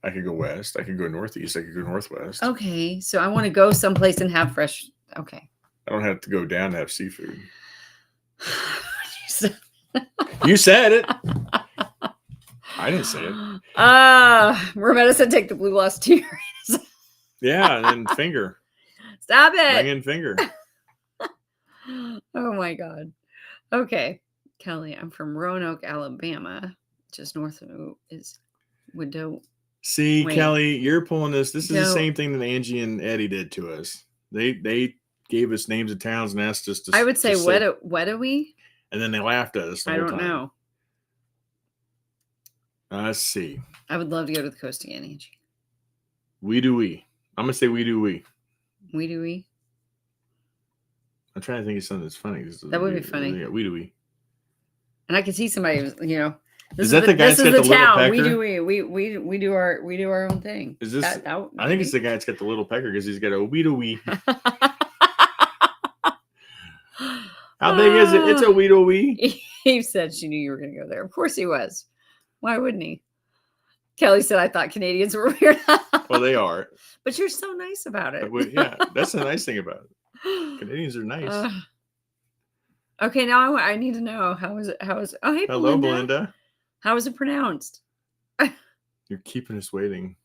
I could go west. I could go northeast. I could go northwest. Okay. So I want to go someplace and have fresh. Okay. I don't have to go down to have seafood. You said it. I didn't say it. Rometta said take the blue lost tears. Yeah, and then finger. Stop it. Bring in finger. Oh my God. Okay. Kelly, I'm from Roanoke, Alabama. Just north of Widow. See, wait. Kelly, you're pulling this. This is the same thing that Angie and Eddie did to us. They gave us names of towns and asked us to. I would say Wedowie. And then they laughed at us. I don't know. Let's see. I would love to go to the coast again, Angie. We do we. I'm gonna say we do we. We do we. I'm trying to think of something that's funny. That would be funny. Yeah, we do we. And I could see somebody, Is that the guy that's got the little pecker? We do we do our own thing. Is this? I think it's the guy that's got the little pecker because he's got a wee do wee. How big is it? It's a wee do wee. He said she knew you were going to go there. Of course he was. Why wouldn't he? Kelly said, I thought Canadians were weird. Well, they are. But you're so nice about it. Yeah, that's the nice thing about it. Canadians are nice. Okay, now I need to know how is it? Oh, hey, hello, Belinda. How is it pronounced? You're keeping us waiting.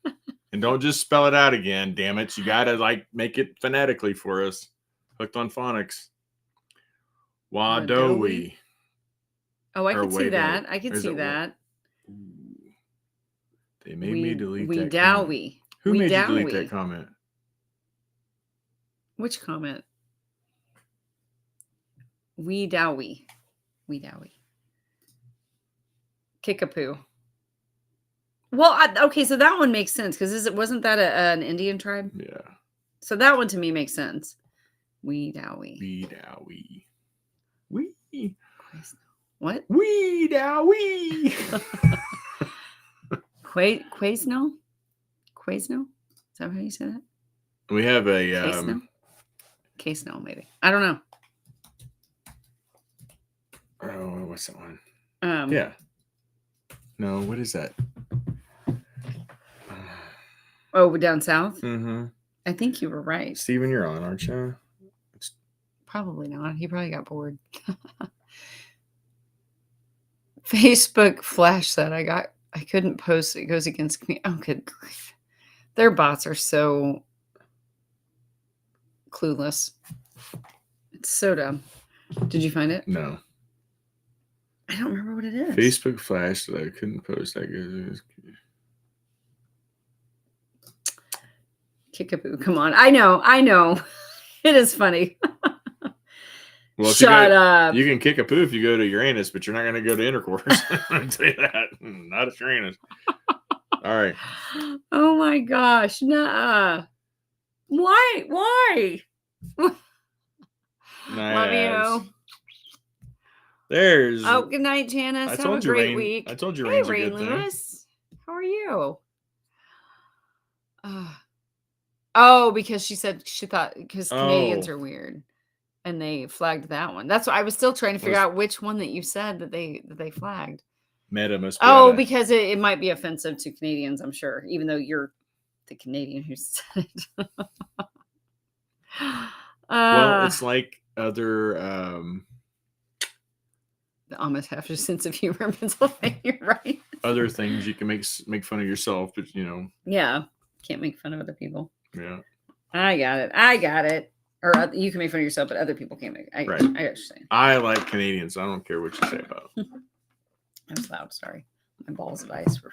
And don't just spell it out again, damn it. You got to make it phonetically for us. Hooked on phonics. Wadowie. Oh, I can see that. I can see that. They made me delete that comment. Who made you delete that comment? Which comment? We Dowie. Wee dowie. Kickapoo. Well, okay, so that one makes sense because wasn't that an Indian tribe? Yeah. So that one to me makes sense. Wee dowie. Wee dowie. Wee. What? Wee dowie. Quaisno? Quaisno? Is that how you say that? We have a Quaisno, maybe. I don't know. Oh, what's that one? Yeah. No, what is that? Oh, down south? Mm-hmm. I think you were right. Steven, you're on, aren't you? Probably not. He probably got bored. Facebook flash that I couldn't post. It goes against me. Oh, good grief. Their bots are so clueless. It's so dumb. Did you find it? No. I don't remember what it is. Facebook flash that I couldn't post. That good. Kickapoo. Come on. I know. It is funny. Well, Shut up. You can kick a poo if you go to Uranus, but you're not going to go to intercourse. I'll tell you that. Not at Uranus. All right. Oh my gosh. Nuh-uh. Why? Love you. There's. Oh, good night, Janice. Have a great week. I told you Hey, Rain's a good Lewis. How are you? Oh, because she said she thought because Canadians are weird, and they flagged that one. That's why I was still trying to figure out which one that you said that they flagged. Meta must be. Oh, because it might be offensive to Canadians, I'm sure, even though you're the Canadian who said it. Well, it's like other. The Amish have a sense of humor in Pennsylvania, right? Other things you can make fun of yourself, but Yeah, can't make fun of other people. Yeah, I got it. Or you can make fun of yourself, but other people can't make. I got what you're saying. I like Canadians. I don't care what you say about them. That was loud. Sorry, my balls of ice were.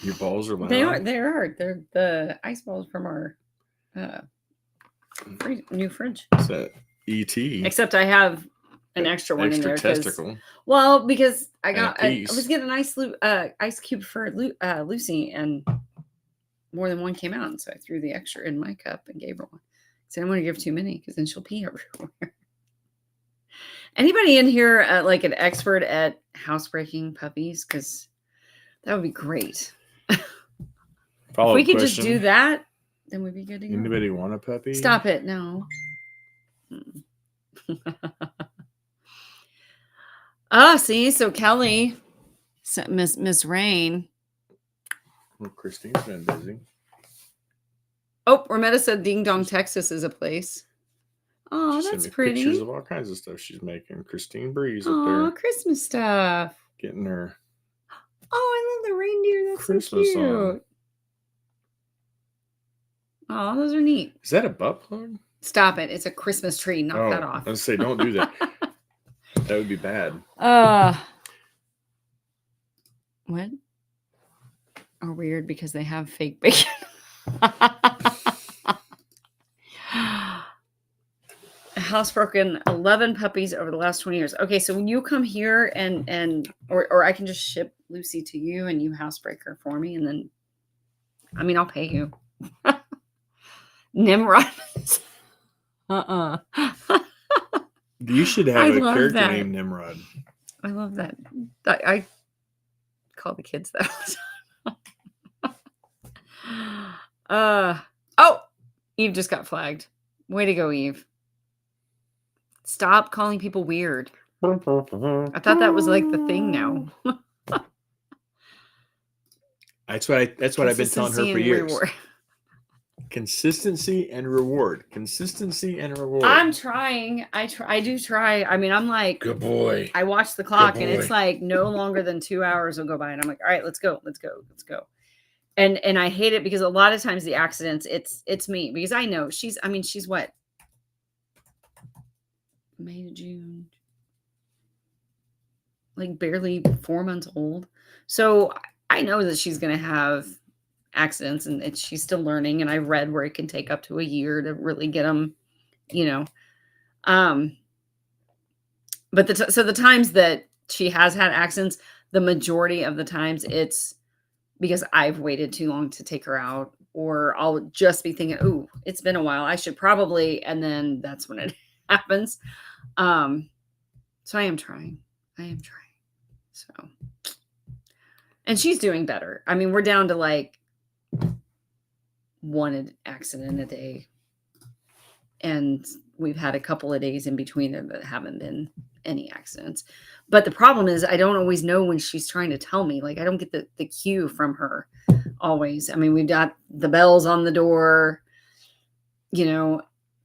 Your balls are loud. They are. They're the ice balls from our new fridge. Is that ET? Except I have an extra one in there. Testicle. Well, because I was getting an ice cube for Lucy, and more than one came out, and so I threw the extra in my cup and gave her one. So I don't want to give too many because then she'll pee everywhere. Anybody in here like an expert at housebreaking puppies? Because that would be great. If we could just do that, then we'd be good to go. Anybody want a puppy? Stop it. No. See, so Kelly, Miss Rain. Well, Christine's been busy. Oh, Rometta said Ding Dong, Texas is a place. Oh, that's pretty. Pictures of all kinds of stuff she's making. Christine Breeze up there. Oh, Christmas stuff. Getting her. Oh, I love the reindeer. That's Christmas so cute. On. Oh, those are neat. Is that a butt plug? Stop it. It's a Christmas tree. Knock that off. I was say, don't do that. That would be bad. What? Oh, weird because they have fake bacon. Housebroken 11 puppies over the last 20 years. Okay, so when you come here or I can just ship Lucy to you and you housebreak her for me, and then I'll pay you. Nimrod. You should have a character named Nimrod. I love that. I call the kids that all the time. Oh, Eve just got flagged. Way to go, Eve. Stop calling people weird. I thought that was like the thing now. That's what I've been telling her for years. Consistency and reward. Consistency and reward. I'm trying. I do try. I'm like, good boy. I watch the clock and it's like no longer than 2 hours will go by. And I'm like, all right, let's go. And I hate it because a lot of times the accidents, it's me because I know she's what? May to June. Like barely 4 months old. So I know that she's going to have accidents and she's still learning, and I've read where it can take up to a year to really get them, But so the times that she has had accidents, the majority of the times it's because I've waited too long to take her out, or I'll just be thinking, "Ooh, it's been a while. I should probably," and then that's when it happens. So I am trying. So, and she's doing better. I mean, we're down to like one accident a day, and we've had a couple of days in between them that haven't been any accidents. But the problem is I don't always know when she's trying to tell me. Like, I don't get the cue from her always. I mean, we've got the bells on the door,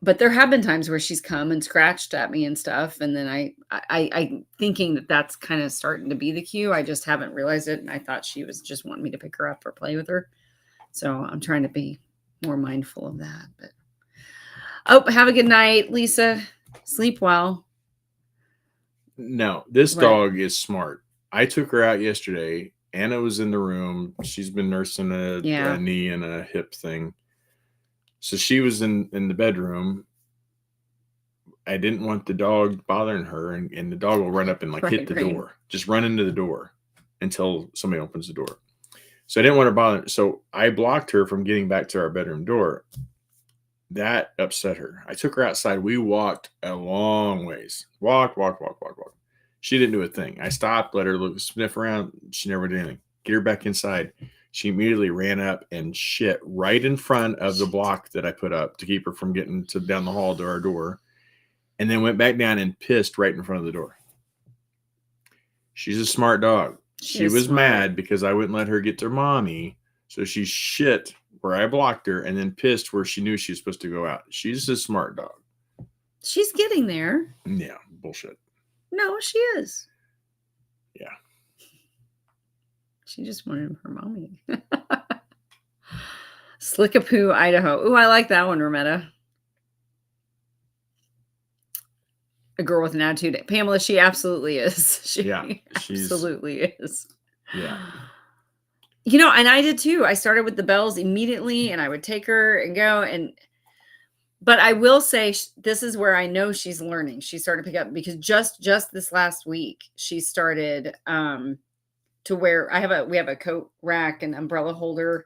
but there have been times where she's come and scratched at me and stuff. And then I thinking that that's kind of starting to be the cue. I just haven't realized it. And I thought she was just wanting me to pick her up or play with her. So I'm trying to be more mindful of that. But have a good night, Lisa. Sleep well. No, this dog is smart. I took her out yesterday. Anna was in the room. She's been nursing a knee and a hip thing. So she was in the bedroom. I didn't want the dog bothering her, and the dog will run up and hit the door. Just run into the door until somebody opens the door. So I didn't want her bothering. So I blocked her from getting back to our bedroom door. That upset her. I took her outside. We walked a long ways. Walk. She didn't do a thing. I stopped, let her look, sniff around. She never did anything. Get her back inside. She immediately ran up and shit right in front of the block that I put up to keep her from getting down the hall to our door. And then went back down and pissed right in front of the door. She's a smart dog. She was mad because I wouldn't let her get to mommy. So she shit where I blocked her and then pissed where she knew she was supposed to go out. She's a smart dog. She's getting there. Yeah, bullshit. No, she is. Yeah. She just wanted her mommy. Slickapoo, Idaho. Ooh, I like that one, Rometta. A girl with an attitude. Pamela, she absolutely is. She absolutely is. Yeah. And I did too. I started with the bells immediately, and I would take her and go. But I will say this is where I know she's learning. She started to pick up because just this last week she started to wear. We have a coat rack and umbrella holder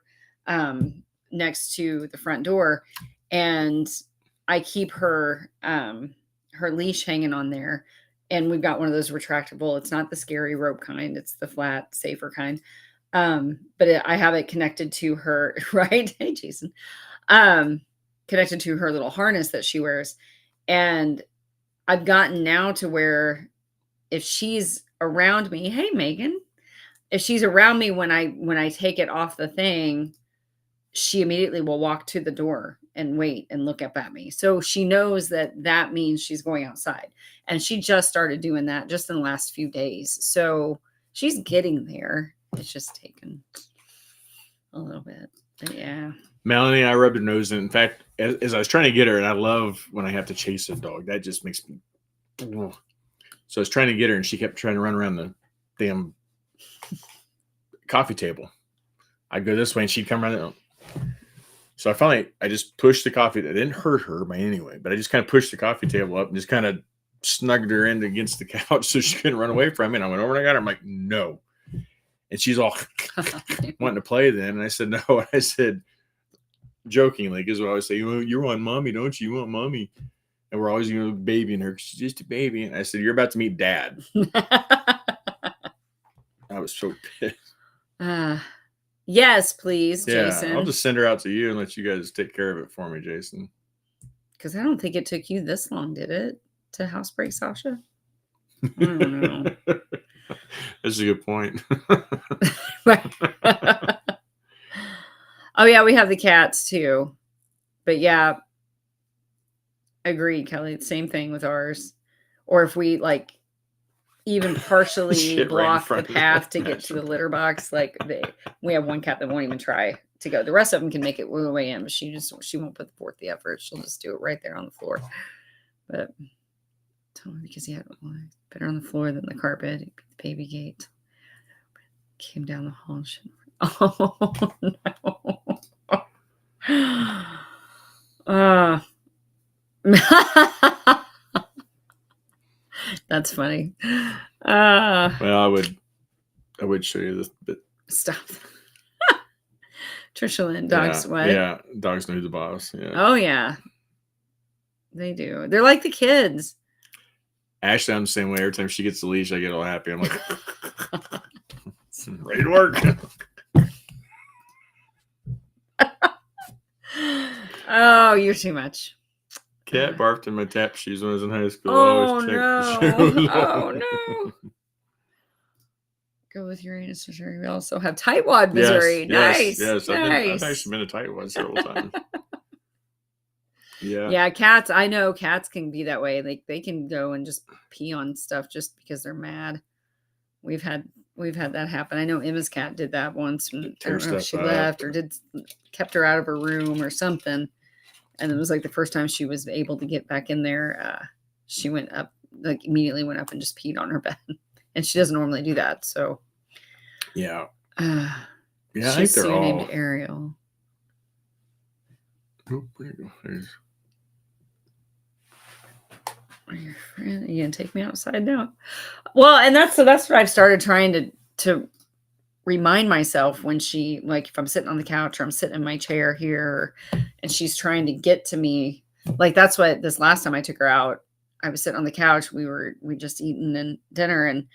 next to the front door, and I keep her leash hanging on there. And we've got one of those retractable. It's not the scary rope kind. It's the flat, safer kind. But I have it connected to her, right? Hey, Jason. Connected to her little harness that she wears. And I've gotten now to where if she's around me, hey, Megan, if she's around me when I take it off the thing, she immediately will walk to the door and wait and look up at me. So she knows that means she's going outside. And she just started doing that just in the last few days. So she's getting there. It's just taken a little bit. But yeah. Melanie, I rubbed her nose in. In fact, as I was trying to get her, and I love when I have to chase a dog. That just makes me. So I was trying to get her, and she kept trying to run around the damn coffee table. I'd go this way, and she'd come around. So I just pushed the coffee. It didn't hurt her by any way, but I just kind of pushed the coffee table up and just kind of snugged her in against the couch so she couldn't run away from me. And I went over and I got her. I'm like, no. And she's all wanting to play then. And I said, no. And I said, jokingly, because I always say, you want mommy, don't you? You want mommy. And we're always, babying her. She's just a baby. And I said, you're about to meet dad. I was so pissed. Yes, please, Jason. I'll just send her out to you and let you guys take care of it for me, Jason. Because I don't think it took you this long, did it, to housebreak Sasha? I don't know. That's a good point. Oh, yeah, we have the cats, too. But, yeah, agreed, Kelly. Same thing with ours. Or if we, even partially block the path to get to the litter box, we have one cat that won't even try to go. The rest of them can make it all the way in, but she won't put forth the effort. She'll just do it right there on the floor. But because better on the floor than the carpet. He beat the baby gate. Came down the hall. Oh no. That's funny. Well, I would show you this, but stop. Trisha Lynn, dogs what? Yeah, dogs know who's the boss. Yeah. Oh yeah. They do. They're like the kids. Ashley, I'm the same way. Every time she gets the leash, I get all happy. I'm like, ready to work. Oh, you're too much. Cat barfed in my tap shoes when I was in high school. Oh no! Oh no! Go with Uranus, Missouri. We also have Tightwad, Missouri. Yes, nice. I've actually been to Tightwad several times. Yeah, cats. I know cats can be that way. They can go and just pee on stuff just because they're mad. We've had that happen. I know Emma's cat did that once. I don't know if she left or kept her out of her room or something. And it was like the first time she was able to get back in there. She went up, like immediately went up and just peed on her bed. And she doesn't normally do that. So yeah, yeah. I think they're all named Ariel. Oh, where you go? Your friend, you gonna take me outside now? Well, and that's what I've started trying to remind myself when she, like, if I'm sitting on the couch or I'm sitting in my chair here and she's trying to get to me, like that's what this last time I took her out. I was sitting on the couch. We just eaten dinner and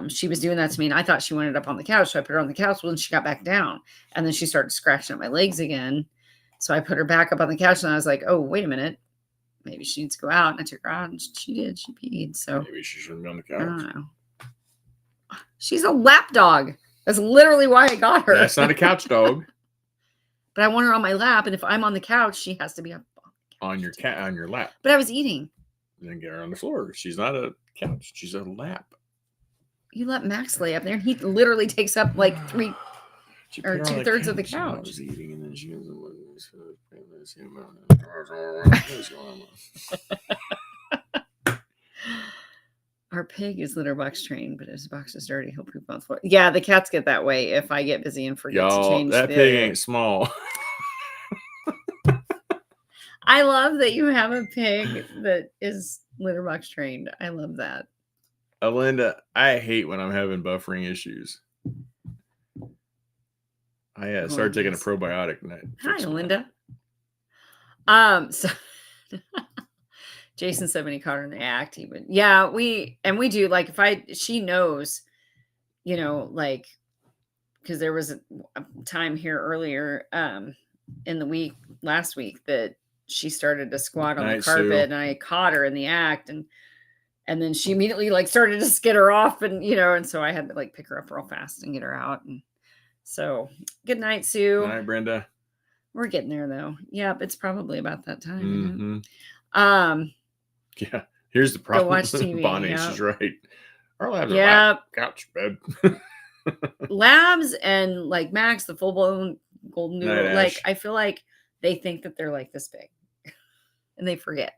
she was doing that to me and I thought she wanted up on the couch. So I put her on the couch. Well, then she got back down and then she started scratching at my legs again. So I put her back up on the couch and I was like, oh, wait a minute. Maybe she needs to go out. And I took her out and she did. She peed. So maybe she shouldn't be on the couch. I don't know. She's a lap dog. That's literally why I got her. That's not a couch dog. But I want her on my lap. And if I'm on the couch, she has to be on your lap. But I was eating. Then get her on the floor. She's not a couch. She's a lap. You let Max lay up there. He literally takes up like 3 or 2/3 of the couch. I was eating and then she goes, Our pig is litter box trained, but his box is dirty. He'll poop on the floor. Yeah, the cats get that way if I get busy and forget to change. That pig ain't small. I love that you have a pig that is litter box trained. I love that. Alinda, I hate when I'm having buffering issues. I started taking a probiotic. Hi, Alinda. So Jason said when he caught her in the act, he would. Yeah, we do. Like she knows, like, because there was a time here earlier in the week last week that she started to squat on the carpet and I caught her in the act and then she immediately like started to skitter off and and so I had to like pick her up real fast and get her out. And so good night, Sue. Good night, Brenda. We're getting there though. Yep, it's probably about that time. Mm-hmm. Yeah, here's the problem. Go watch TV. Bonnie, she's right. Our labs are couch bed. Labs and like Max, the full blown golden doodle. Night, like Ash. I feel like they think that they're like this big, and they forget.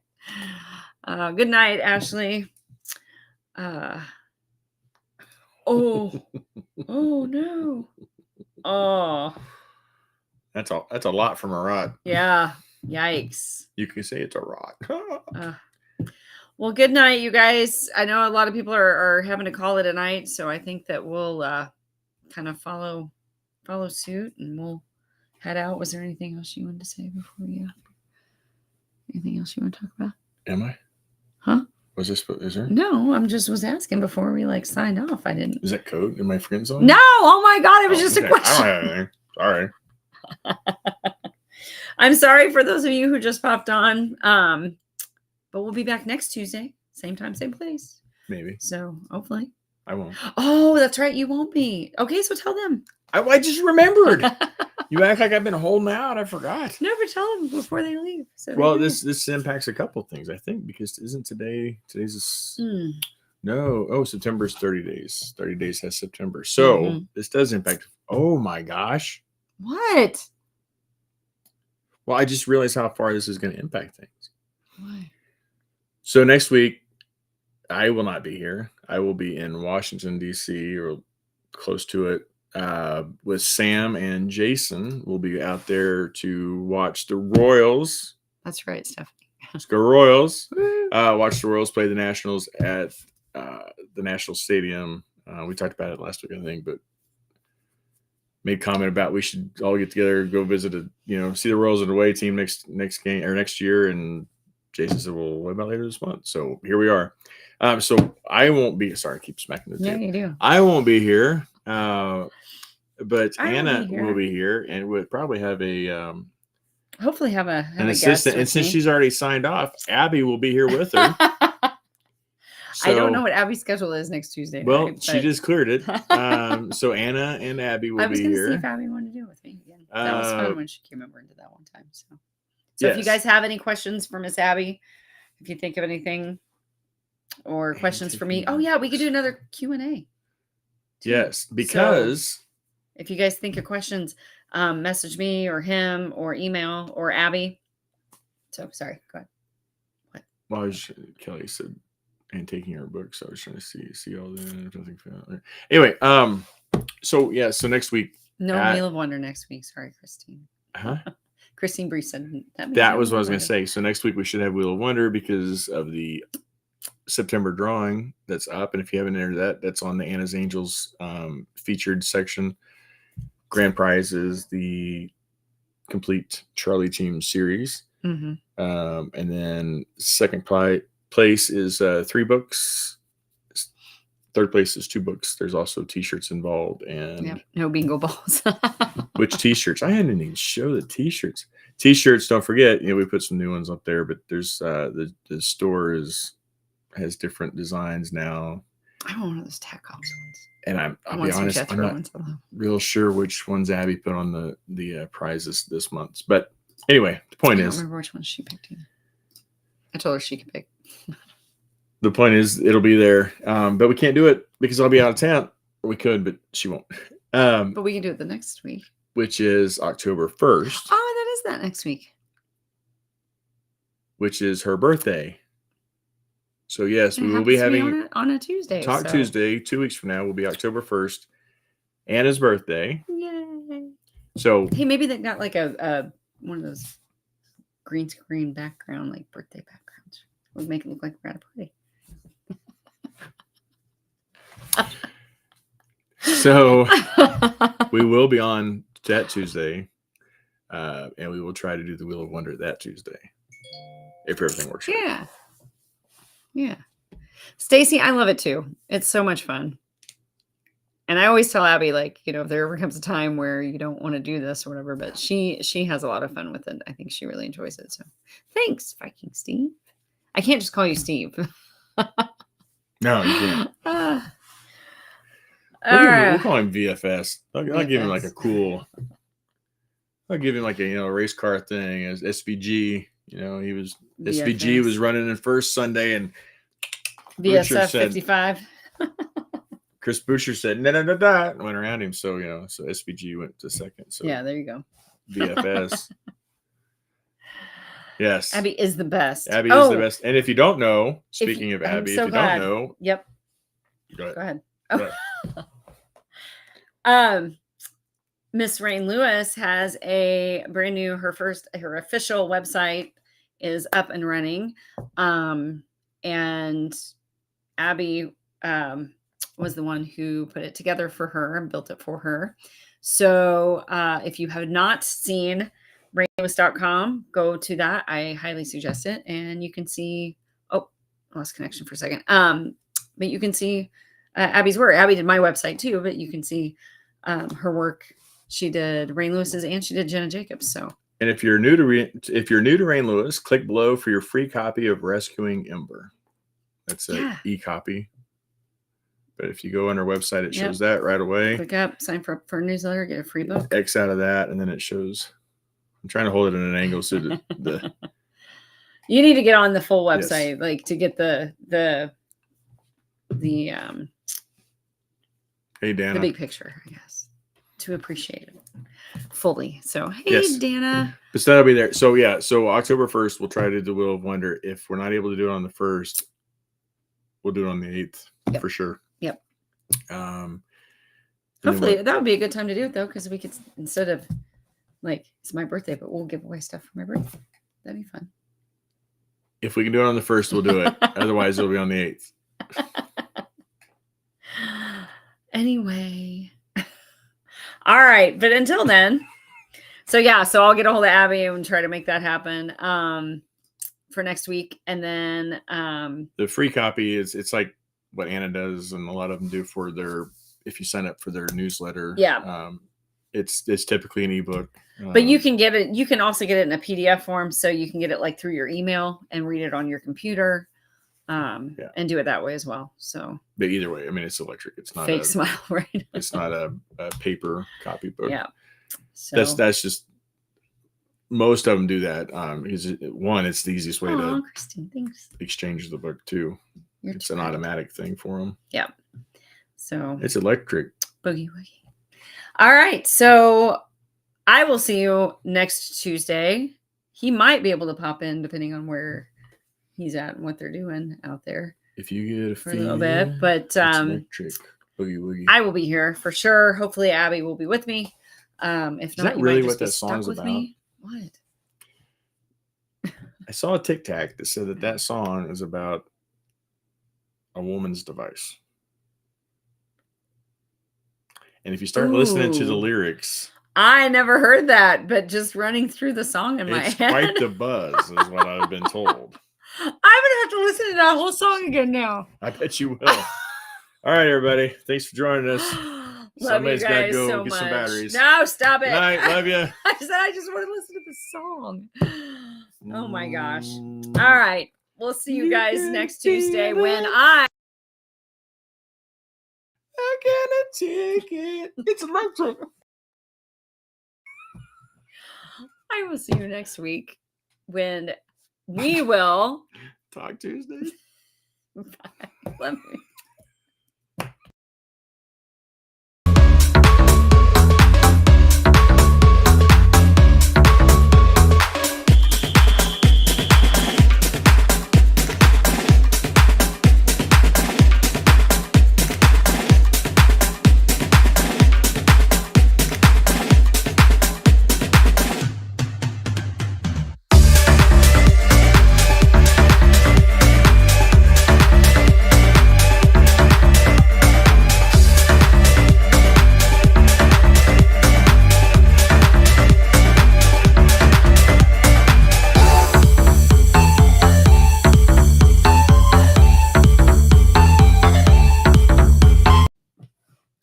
Good night, Ashley. Oh no. Oh. That's a lot from a rod. Yeah. Yikes. You can say it's a rod. Well, good night, you guys. I know a lot of people are having to call it a night, so I think that we'll kind of follow suit and we'll head out. Was there anything else you wanted to say before you? Anything else you want to talk about? Am I? Huh? Is there? No, I'm just was asking before we like signed off. I didn't. Is that code? Am I friend zone? No. Oh my God. It was just a question. I don't have anything. Sorry. I'm sorry for those of you who just popped on. But we'll be back next Tuesday. Same time, same place. Maybe. So hopefully. I won't. Oh, that's right. You won't be. Okay, so tell them. I just remembered. You act like I've been holding out. I forgot. No, but tell them before they leave. So well, this impacts a couple of things, I think, because isn't today's no. Oh, September's 30 days. 30 days has September. So this does impact. Oh my gosh. What? Well, I just realized how far this is going to impact things. Why? So next week, I will not be here. I will be in Washington, D.C. or close to it with Sam and Jason. We'll be out there to watch the Royals. That's right, Stephanie. Let's go Royals. Watch the Royals play the Nationals at the National Stadium. We talked about it last week, I think, but made comment about we should all get together, go visit see the Royals and away team next game or next year. And Jason said, "Well, what about later this month?" So here we are. So I won't be. Sorry, I keep smacking the table. Yeah, you do. I won't be here, but Anna will be here, and we'll probably have a. Hopefully, have an assistant. And since she's already signed off, Abby will be here with her. So, I don't know what Abby's schedule is next Tuesday. Well, right? She just cleared it. So Anna and Abby will be here. I was going to see if Abby wanted to do it with me again. That was fun when she came over and did that one time. So yes. If you guys have any questions for Miss Abby, if you think of anything or questions for me, we could do another Q&A. Yes, because so if you guys think of questions, message me or him or email or Abby. So sorry, go ahead. What? Well, Kelly said, and taking her book, so I was trying to see all that. Anyway, so next week. No Wheel of Wonder next week. Sorry, Christine. Huh? Christine Bree said that was what I was going to say. So next week we should have Wheel of Wonder because of the September drawing that's up, and if you haven't entered that, that's on the Anna's Angels featured section. Grand prize is the complete Charlie Team series, and then second place is 3 books. Third place is 2 books. There's also T-shirts involved, and no bingo balls. Which T-shirts? I hadn't even show the T-shirts. T-shirts. Don't forget, we put some new ones up there, but there's the store has different designs now. I want one of those Tac Ops ones. And I'll be honest, I'm not real sure which ones Abby put on the prizes this month. But anyway, the point is, I don't remember which ones she picked either. I told her she could pick. The point is, it'll be there, but we can't do it because I'll be out of town. We could, but she won't. But we can do it the next week, which is October 1st. Oh, that is that next week. Which is her birthday. So yes, we will be having on a Tuesday. Talk Tuesday, 2 weeks from now will be October 1st, Anna's birthday. Yay! So hey, maybe they got like a one of those green screen background, like birthday backgrounds. Would make it look like we're at a party. So we will be on that Tuesday, and we will try to do the Wheel of Wonder that Tuesday, if everything works. Yeah. Yeah. Stacy, I love it too. It's so much fun. And I always tell Abby, like, if there ever comes a time where you don't want to do this or whatever, but she has a lot of fun with it. I think she really enjoys it. So thanks, Viking Steve. I can't just call you Steve. No, you can't. We'll call him VFS. I'll give him like a cool. I'll give him like a race car thing as SVG. He was VFS. SVG was running in first Sunday, and VSF 55. Chris Boucher said no, and went around him. So so SVG went to second. So yeah, there you go. VFS. Yes, Abby is the best. Abby is the best. And if you don't know, speaking of Abby, if you don't know, yep. Go ahead. Oh. Miss Rain Lewis has a brand new, her official website is up and running. And Abby was the one who put it together for her and built it for her. So if you have not seen rainlewis.com, go to that. I highly suggest it. And you can see, I lost connection for a second. But you can see Abby's work. Abby did my website too, but you can see her work. She did Rain Lewis's and she did Jenna Jacobs. So, and if you're new to Rain Lewis, click below for your free copy of Rescuing Ember. That's an e-copy. But if you go on our website, it shows that right away. Click up, sign for a newsletter, get a free book. X out of that, and then it shows. I'm trying to hold it in an angle so the you need to get on the full website, like to get the hey Dana, the big picture, I guess, to appreciate it fully. So hey Dana, but that'll be there. So so October 1st we'll try to do the Wheel of Wonder. If we're not able to do it on the 1st, we'll do it on the 8th for sure. Yep. Hopefully that would be a good time to do it though, because we could, instead of like it's my birthday, but we'll give away stuff for my birthday. That'd be fun. If we can do it on the 1st, we'll do it. Otherwise, it'll be on the 8th. Anyway. All right. But until then. So I'll get a hold of Abby and try to make that happen for next week. And then the free copy it's like what Anna does and a lot of them do for if you sign up for their newsletter. Yeah. It's typically an ebook. But you can get it. You can also get it in a PDF form, so you can get it like through your email and read it on your computer, and do it that way as well. So, but either way, I mean, it's electric. It's not fake smile, right? It's not a paper copybook. Yeah. So that's just most of them do that. Because one, it's the easiest way to Christine, thanks. exchange the book too. It's an automatic thing for them. Yeah. So it's electric. Boogie woogie. All right. So I will see you next Tuesday. He might be able to pop in depending on where he's at and what they're doing out there. If you get for a little bit, but electric. Boogie woogie. I will be here for sure. Hopefully Abby will be with me. If Is not, that you really might what just that be song's stuck with about? me. What? I saw a TikTok that said that song is about a woman's device. And if you start listening to the lyrics, I never heard that, but just running through the song in my head. It's quite the buzz, is what I've been told. I'm gonna have to listen to that whole song again now. I bet you will. All right, everybody. Thanks for joining us. Somebody's got to go get some batteries. No, stop it. Good night. Love you. I just want to listen to the song. Oh my gosh. All right. We'll see you guys next Tuesday when I'm gonna take it. It's electric. I will see you next week when we will talk Tuesday. Bye. Love you.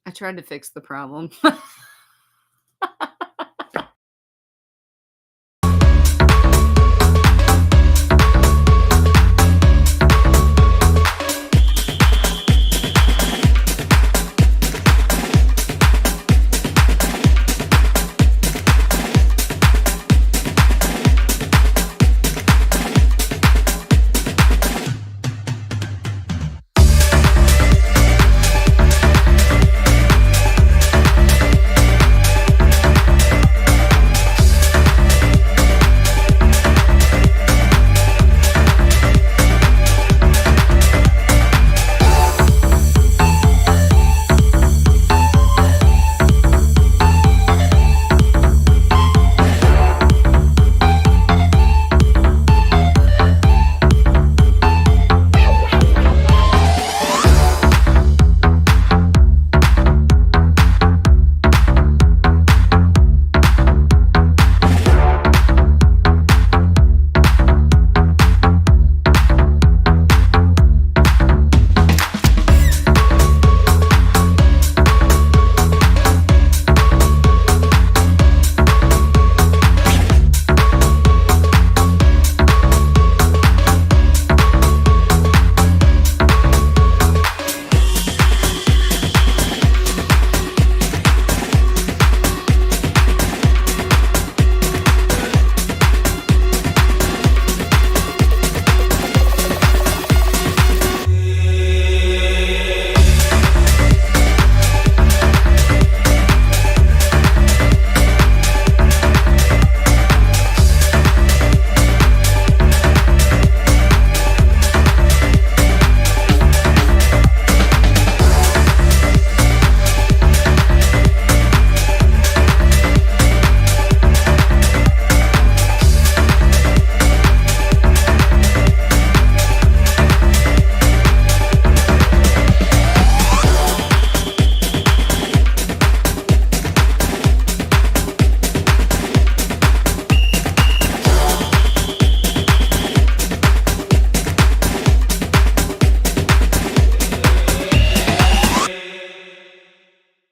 I tried to fix the problem.